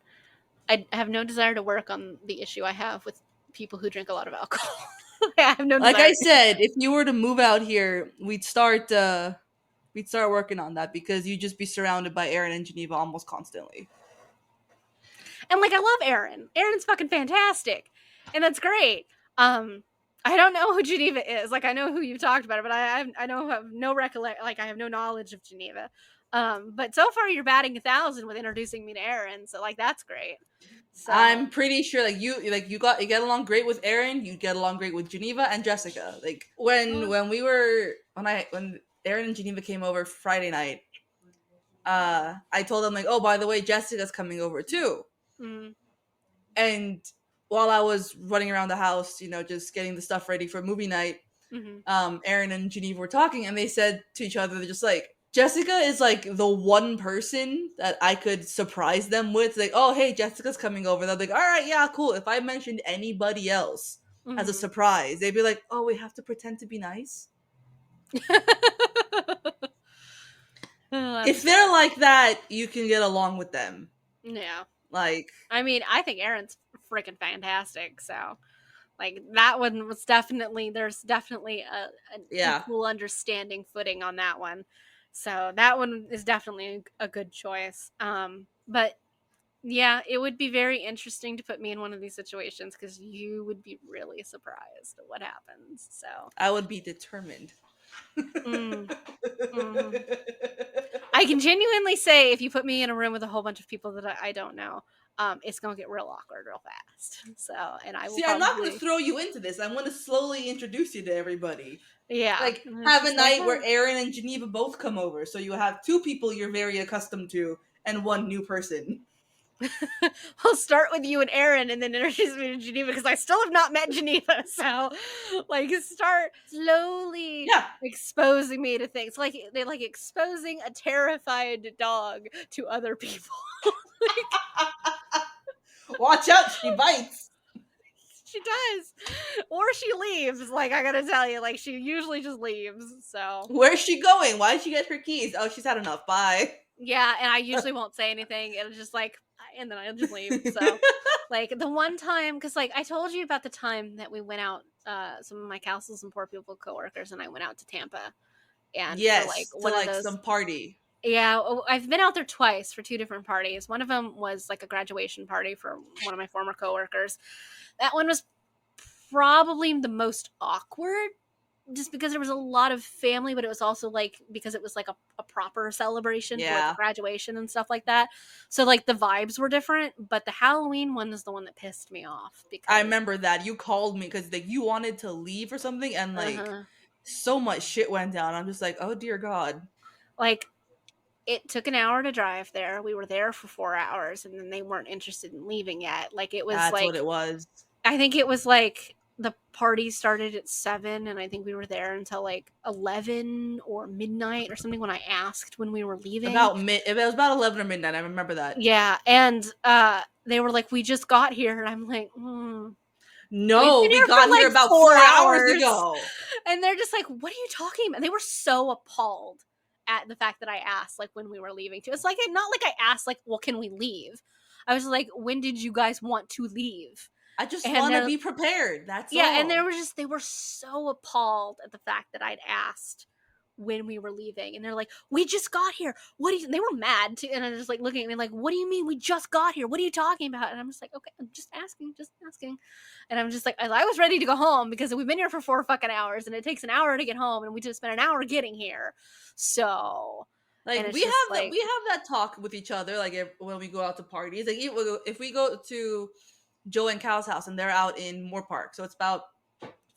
I have no desire to work on the issue I have with people who drink a lot of alcohol. I have no Like I desire. said, if you were to move out here, we'd start working on that because you'd just be surrounded by Aaron and Geneva almost constantly. And like I love Aaron. Aaron's fucking fantastic. And that's great. I don't know who Geneva is. Like I know who you've talked about it, but I don't have no recollect, like I have no knowledge of Geneva. But so far you're batting 1,000 with introducing me to Aaron, so like that's great. So I'm pretty sure you get along great with Aaron, you get along great with Geneva and Jessica. Like when Aaron and Geneva came over Friday night, I told them like, oh, by the way, Jessica's coming over too. mm, And while I was running around the house, just getting the stuff ready for movie night, mm-hmm. Aaron and Geneva were talking, and they said to each other, they're just like, Jessica is like the one person that I could surprise them with. Like, oh, hey, Jessica's coming over. They're like, all right, yeah, cool. If I mentioned anybody else as a Mm-hmm. surprise, they'd be like, oh, we have to pretend to be nice. If they're like that, you can get along with them. Yeah. Like, I mean, I think Aaron's freaking fantastic. So, like, that one was definitely, there's definitely an yeah, equal understanding footing on that one. So, that one is definitely a good choice. But yeah, it would be very interesting to put me in one of these situations because you would be really surprised at what happens. So, I would be determined. mm, mhm. I can genuinely say if you put me in a room with a whole bunch of people that I don't know, it's gonna get real awkward real fast. So, and I will See, I'm not going to probably, throw you into this. I'm going to slowly introduce you to everybody. yeah, Like, and it's have a just like, night where Aaron and Geneva both come over, so you have two people you're very accustomed to and one new person. I'll start with you and Aaron, and then introduce me to Geneva because I still have not met Geneva. So, like, start slowly Yeah. exposing me to things, like they like exposing a terrified dog to other people. Watch out, she bites. She does, or she leaves. Like I gotta tell you, like she usually just leaves. So Where's she going? Why did she get her keys? Oh, she's had enough. Bye. yeah, and I usually won't say anything. It'll just like, and then I'll just leave. So, like the one time, because like I told you about the time that we went out, some of my castles and poor people coworkers and I went out to Tampa, and for like Yes, to one of like those. some party. Yeah, I've been out there twice for two different parties. One of them was like a graduation party for one of my former coworkers. That one was probably the most awkward just because there was a lot of family, but it was also like because it was like a proper celebration for like Yeah. a graduation and stuff like that. So like the vibes were different, but the Halloween one is the one that pissed me off I because remember that. You called me because like you wanted to leave or something and like uh-huh. so much shit went down. I'm just like, oh dear God. Like it took an hour to drive there. We were there for 4 hours and then they weren't interested in leaving yet. Like it was That's what like it was. I think it was like the party started at 7 and I think we were there until like 11 or midnight or something when I asked when we were leaving. It was about 11 or midnight. I remember that. Yeah, and they were like, "We just got here," and I'm like, "We've No, been we here for got here like about 4 4 hours hours," ago. and they're just like, "What are you talking about?" And they were so appalled at the fact that I asked like when we were leaving too. It's like not like I asked like, "Well, can we leave?" I was like, "When did you guys want to leave?" I just And want to they're be prepared. That's yeah, and all. they were so appalled at the fact that I'd asked when we were leaving, and they're like, "We just got here. What do you?" And they were mad too, and I'm just like looking at me like, "What do you mean we just got here? What are you talking about?" And I'm just like, "Okay, I'm just asking, just asking." And I'm just like, I was ready to go home because we've been here for 4 fucking hours, and it takes an hour to get home, and we just spent an hour getting here. So, Like and it's we just have that like, we have that talk with each other. Like when we go out to parties, like if we go to Joe and Cal's house and they're out in Moore Park, so it's about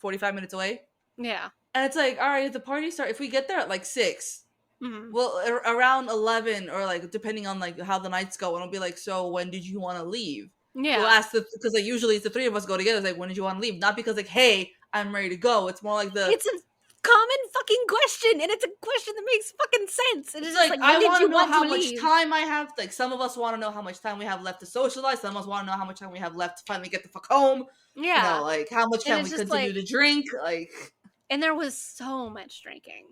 45 minutes away. Yeah. And it's like, all right, if the party start, if we get there at like 6, Mm-hmm. well, around 11, or like depending on like how the nights go, and it'll be like, so when did you want to leave? We'll Yeah. ask because like usually it's the three of us go together. It's like, when did you want to leave? Not because like, hey, I'm ready to go. It's more like It's a common fucking question, and it's a question that makes fucking sense. It's it's just like, like, when I did want you to know want to how much leave? time I have. Like, some of us want to know how much time we have left to socialize. Some of us want to know how much time we have left to finally get the fuck home. Yeah. Like how much And can it's we just continue like, to drink? Like, and there was so much drinking.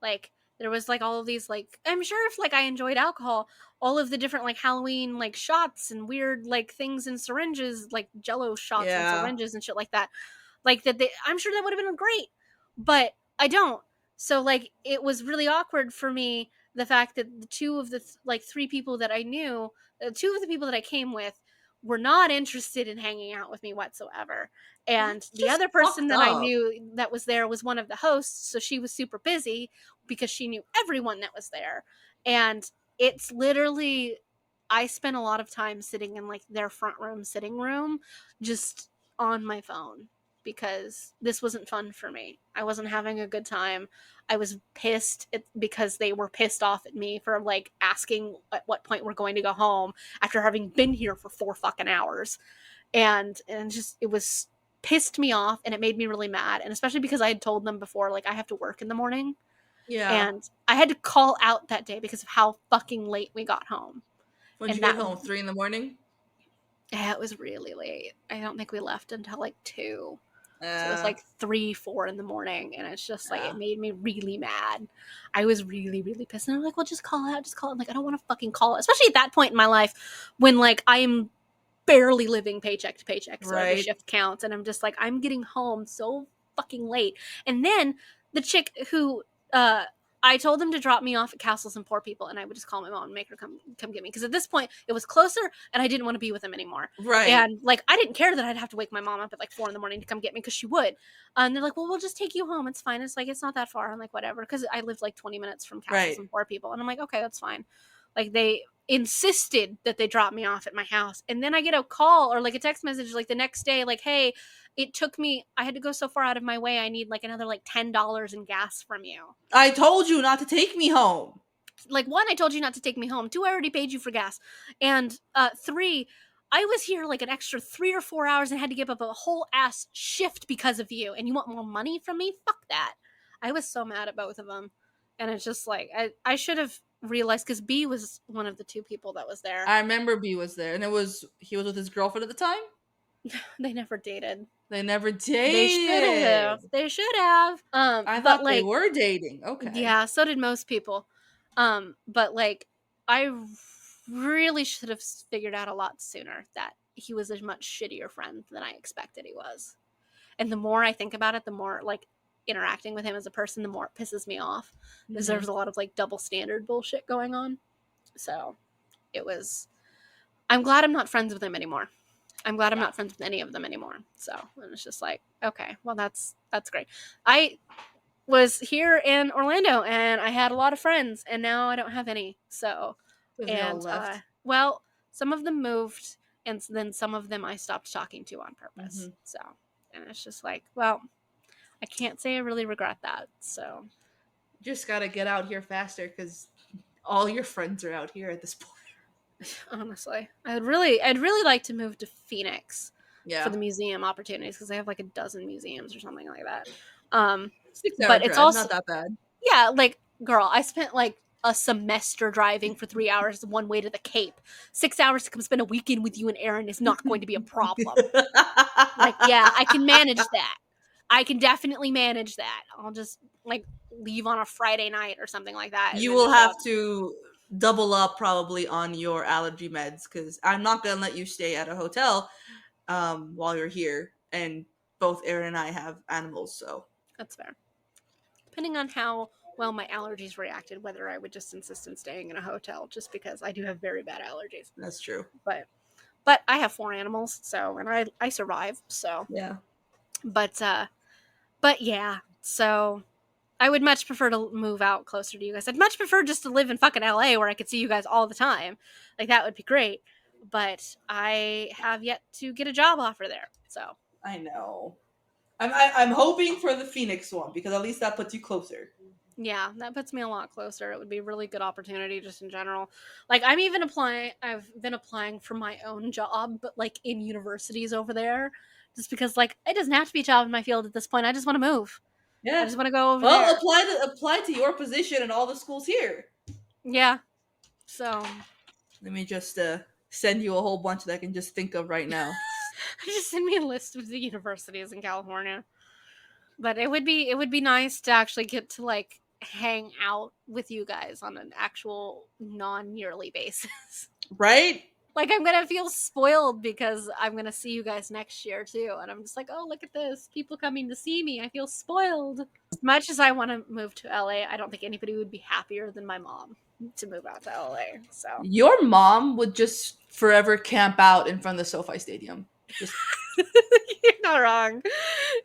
Like, there was like all of these, like, I'm sure if like I enjoyed alcohol, all of the different like Halloween like shots and weird like things in syringes, like Jello shots and yeah, syringes and shit like that, like that I'm sure that would have been great, but I don't. So like it was really awkward for me, the fact that the two of the like three people that I knew, two of the people that I came with, were not interested in hanging out with me whatsoever. And that's the just other person fucked that I up. knew that was there was one of the hosts, so she was super busy because she knew everyone that was there. And it's literally, I spent a lot of time sitting in like their front room sitting room, just on my phone, because this wasn't fun for me. I wasn't having a good time. I was pissed because they were pissed off at me for like asking at what point we're going to go home after having been here for 4 fucking hours. And just, it was pissed me off, and it made me really mad. And especially because I had told them before, like, I have to work in the morning, Yeah. and I had to call out that day because of how fucking late we got home. When'd you And get that, home? 3 in the morning? yeah, it was really late. I don't think we left until like 2. So it was Uh, like 3, 4 in the morning, and it's just like, yeah. it made me really mad. I was really, really pissed. And I'm like, well, just call out, just call it. I'm like, I don't want to fucking call it, especially at that point in my life when like I'm barely living paycheck to paycheck, so every Right. shift counts. And I'm just like, I'm getting home so fucking late. And then the chick who I told them to drop me off at Castles and Poor People, and I would just call my mom and make her come get me, because at this point it was closer and I didn't want to be with them anymore. Right. And like, I didn't care that I'd have to wake my mom up at like 4 in the morning to come get me, because she would. And they're like, well, we'll just take you home, it's fine. It's like, it's not that far. I'm like, whatever, because I lived like 20 minutes from Castles Right. and Poor People. And I'm like, okay, that's fine. Like, they insisted that they drop me off at my house, and then I get a call or like a text message like the next day, like, hey, it took me, I had to go so far out of my way, I need like another like $10 in gas from you. I told you not to take me home. Like, 1, I told you not to take me home. 2, I already paid you for gas. And 3, I was here like an extra 3 or 4 hours and had to give up a whole ass shift because of you, and you want more money from me? Fuck that. I was so mad at both of them. And it's just like, I should have realized, because B was one of the 2 people that was there. I remember B was there, and he was with his girlfriend at the time. They never dated. They never They should have. dated. They should have. I But thought they like, were dating. Okay. yeah, so did most people. But like, I really should have figured out a lot sooner that he was a much shittier friend than I expected he was. And the more I think about it, the more like interacting with him as a person, the more it pisses me off, because Mhm. there's a lot of like double standard bullshit going on. So it was, I'm glad I'm not friends with him anymore. I'm glad I'm Yeah. not friends with any of them anymore. So, and it's just like, okay, well, that's great. I was here in Orlando and I had a lot of friends, and now I don't have any. So, Because they all and left. well, some of them moved, and then some of them I stopped talking to on purpose. Mhm. So, and it's just like, well, I can't say I really regret that. So, Just gotta get out here faster, because all your friends are out here at this point. honestly, I'd really like to move to Phoenix for Yeah. the museum opportunities, because they have like a dozen museums or something like that. 6 hour But it's drive, also, not that bad. yeah, like, girl, I spent like a semester driving for 3 hours one way to the Cape. 6 hours to come spend a weekend with you and Aaron is not going to be a problem. Like, yeah, I can manage that. I can definitely manage that. I'll just like leave on a Friday night or something like that, and You then will just show have up. to double up probably on your allergy meds, because I'm not gonna let you stay at a hotel while you're here. And both Aaron and I have animals, so That's fair. Depending on how well my allergies reacted, whether I would just insist on staying in a hotel, just because I do have very bad allergies. that's true. But I have 4 animals, so, and I survive. So, Yeah. but yeah, so I would much prefer to move out closer to you guys. I'd much prefer just to live in fucking LA, where I could see you guys all the time. Like, that would be great. But I have yet to get a job offer there. So, I know. I'm hoping for the Phoenix one because at least that puts you closer. Yeah, that puts me a lot closer. It would be a really good opportunity just in general. Like I'm even applying I've been applying for my own job, but like in universities over there. Just because like it doesn't have to be a job in my field at this point. I just want to move. I Yeah. just want to go over Well, there. apply to your position and all the schools here. Yeah. So Let me just send you a whole bunch that I can just think of right now. just send me a list of the universities in California. But it would be nice to actually get to like hang out with you guys on an actual non-yearly basis. Right? Like I'm gonna feel spoiled because I'm gonna see you guys next year too, and I'm just like, oh look at this, people coming to see me. I feel spoiled. Much as I want to move to LA, I don't think anybody would be happier than my mom to move out to LA. So Your mom would just forever camp out in front of the SoFi Stadium. Just you're not wrong.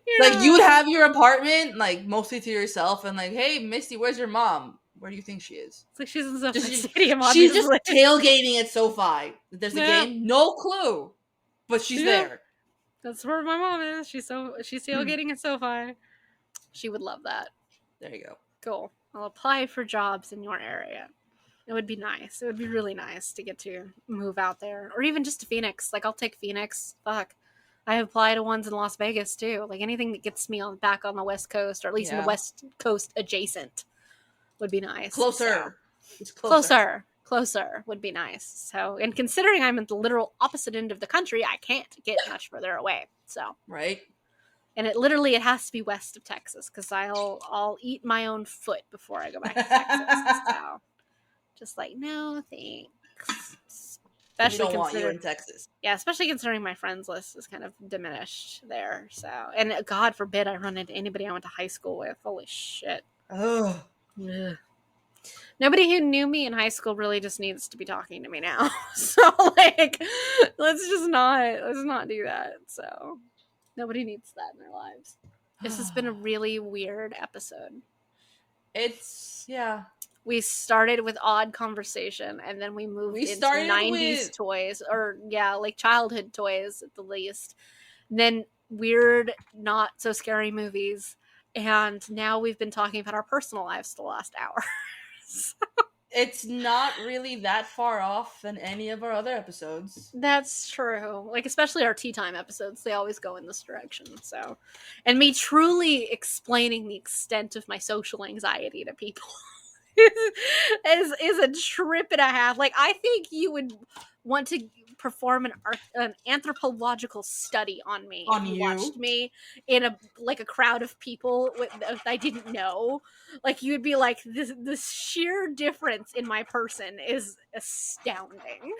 You're like not you would wrong. have your apartment like mostly to yourself, and like, hey, Misty, where's your mom? Where do you think she is? It's like she's in the Just stadium, she's just obviously. tailgating at SoFi. There's a Yeah, game, no clue, but she's yeah. there. That's where my mom is. She's tailgating at SoFi. She would love that. There you go. Cool. I'll apply for jobs in your area. It would be nice. It would be really nice to get to move out there, or even just to Phoenix. Like I'll take Phoenix. Fuck. I apply to ones in Las Vegas too. Like anything that gets me on back on the West Coast, or at least in the Yeah, West Coast adjacent, would be nice. So closer. It's closer, closer would be nice. So, and considering I'm at the literal opposite end of the country, I can't get much further away. So, right? and it has to be west of Texas because I'll eat my own foot before I go back to Texas. So, just like no thanks. We Especially don't want you consider in Texas. Yeah, especially considering my friends list is kind of diminished there. So, and God forbid I run into anybody I went to high school with. Holy shit. Oh, Ugh. Nobody who knew me in high school really just needs to be talking to me now. So like let's not do that. So nobody needs that in their lives. This has been a really weird episode. it's yeah. We started with odd conversation and then we moved We into started 90s with toys, or yeah, like childhood toys at the least. And then weird, not so scary movies. And now we've been talking about our personal lives the last hour. it's not really that far off than any of our other episodes. That's true. Like especially our tea time episodes, they always go in this direction. So, and me truly explaining the extent of my social anxiety to people is a trip and a half. Like I think you would want to perform an anthropological study on me if On you you. watched me in a crowd of people that I didn't know. Like you'd be like this sheer difference in my person is astounding.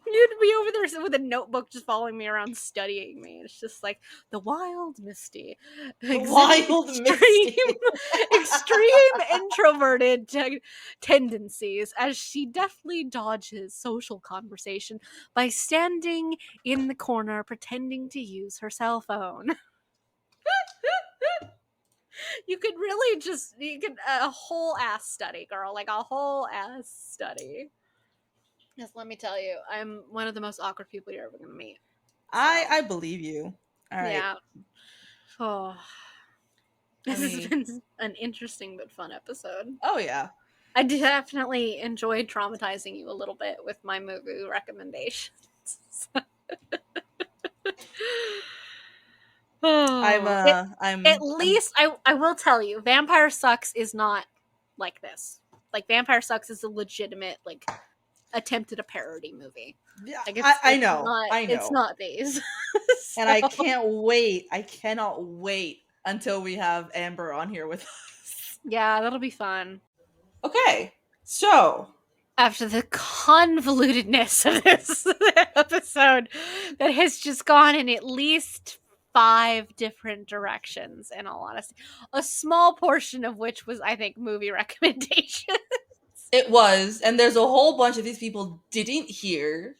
You'd be over there with a notebook just following me around studying me. It's just like the wild Misty. The Exhibiting wild extreme, Misty. extreme introverted tendencies as she deftly dodges social conversation by standing in the corner pretending to use her cell phone. You could a whole ass study, girl, like a whole ass study. Yes, let me tell you, I'm one of the most awkward people you're ever gonna meet. I believe you. All right. Yeah. Oh, I this has mean, been an interesting but fun episode. oh yeah. I definitely enjoyed traumatizing you a little bit with my movie recommendations. I'm Oh, at I'm least I will tell you, Vampire Sucks is not like this. Like Vampire Sucks is a legitimate like attempt at a parody movie. yeah, Like I it's know. not I it's know. not these. And I So, can't wait. I cannot wait until we have Amber on here with us. yeah, that'll be fun. Okay. So, After the convolutedness of this episode that has just gone in at least 5 different directions, in all honesty, a small portion of which was, I think, movie recommendations. it was, and there's a whole bunch of these people didn't hear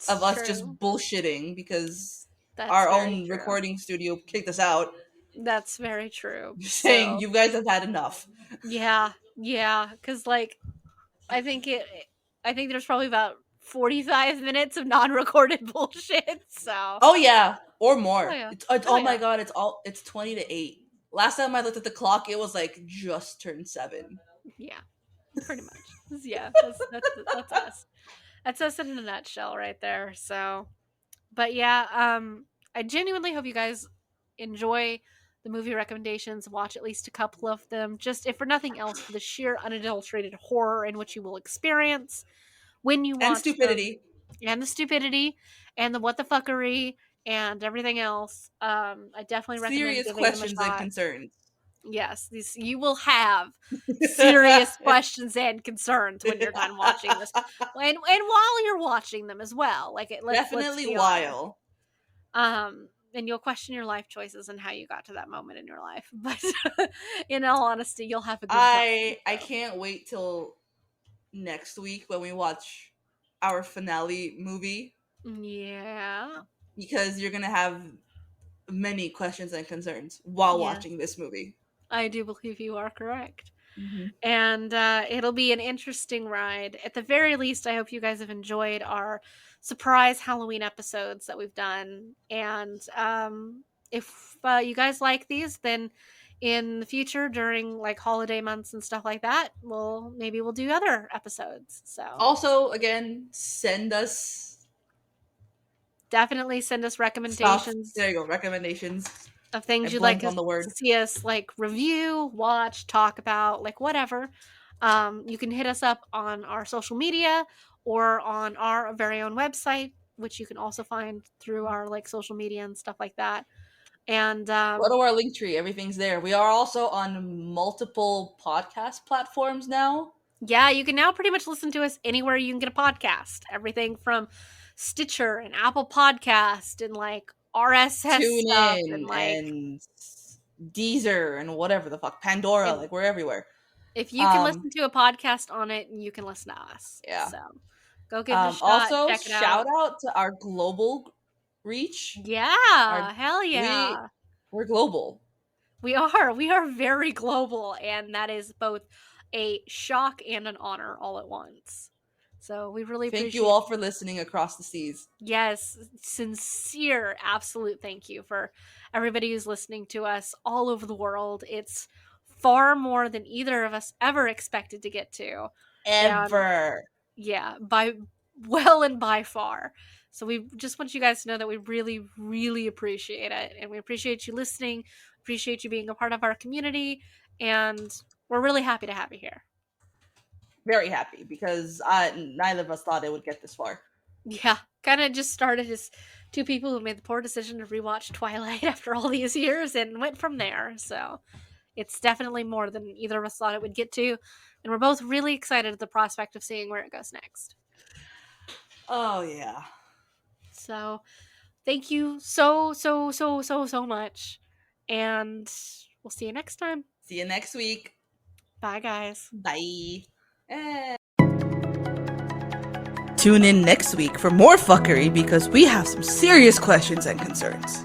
of It's us true. just bullshitting because That's our very own true. recording studio kicked us out, That's very true. saying So, you guys have had enough. yeah, because like I think it. I think there's probably about 45 minutes of non-recorded bullshit. So Oh yeah. or Oh more. yeah. It's Oh oh my yeah. god, it's 20 to 8. Last time I looked at the clock, it was like just turned 7. Yeah. Pretty much. Yeah, that's us. That's us in a nutshell right there. So, but yeah, I genuinely hope you guys enjoy the movie recommendations. Watch at least a couple of them, just if for nothing else, for the sheer unadulterated horror in which you will experience when you And watch them, stupidity. and the stupidity, and the what the fuckery, and everything else. I definitely recommend Serious giving them a questions and shot. concerns. Yes, these you will have serious questions and concerns when you're done watching this, and while you're watching them as well. Like let's Definitely be honest. while. And you'll question your life choices and how you got to that moment in your life. But in all honesty, you'll have a good time. I So. can't wait till next week when we watch our finale movie, Yeah. because you're gonna have many questions and concerns while Yes, watching this movie. I do believe you are correct. Mm-hmm. And it'll be an interesting ride. At the very least, I hope you guys have enjoyed our surprise Halloween episodes that we've done. And if you guys like these, then in the future, during like holiday months and stuff like that, we'll do other episodes. So Also, again, send us definitely send us stuff. recommendations There you go, recommendations. of I things you'd like blanked us on the to word. see us like review, watch, talk about, like whatever. You can hit us up on our social media or on our very own website, which you can also find through our like social media and stuff like that. And Go to our link tree. Everything's there. We are also on multiple podcast platforms now. yeah, you can now pretty much listen to us anywhere you can get a podcast. Everything from Stitcher and Apple Podcast and like RSS Tune stuff and in like and Deezer and whatever the fuck. Pandora, if like we're everywhere. if you can Um, listen to a podcast on it, you can listen to us. yeah. So go give it a shot, Also, check it shout out. out to our global reach. Our Yeah, hell we yeah. we're global. We are. We are very global, and that is both a shock and an honor all at once. So we really Thank you appreciate, all for listening across the seas. yes, sincere, absolute thank you for everybody who's listening to us all over the world. It's far more than either of us ever expected to get to. And Ever. yeah, by well and by far. So we just want you guys to know that we really, really appreciate it. And we appreciate you listening, appreciate you being a part of our community, and we're really happy to have you here. Very happy because neither of us thought it would get this far. Yeah, kind of just started as two people who made the poor decision to rewatch Twilight after all these years and went from there. So it's definitely more than either of us thought it would get to. And we're both really excited at the prospect of seeing where it goes next. Oh yeah. So thank you so much. And we'll see you next time. See you next week. Bye, guys. Bye. Tune in next week for more fuckery because we have some serious questions and concerns.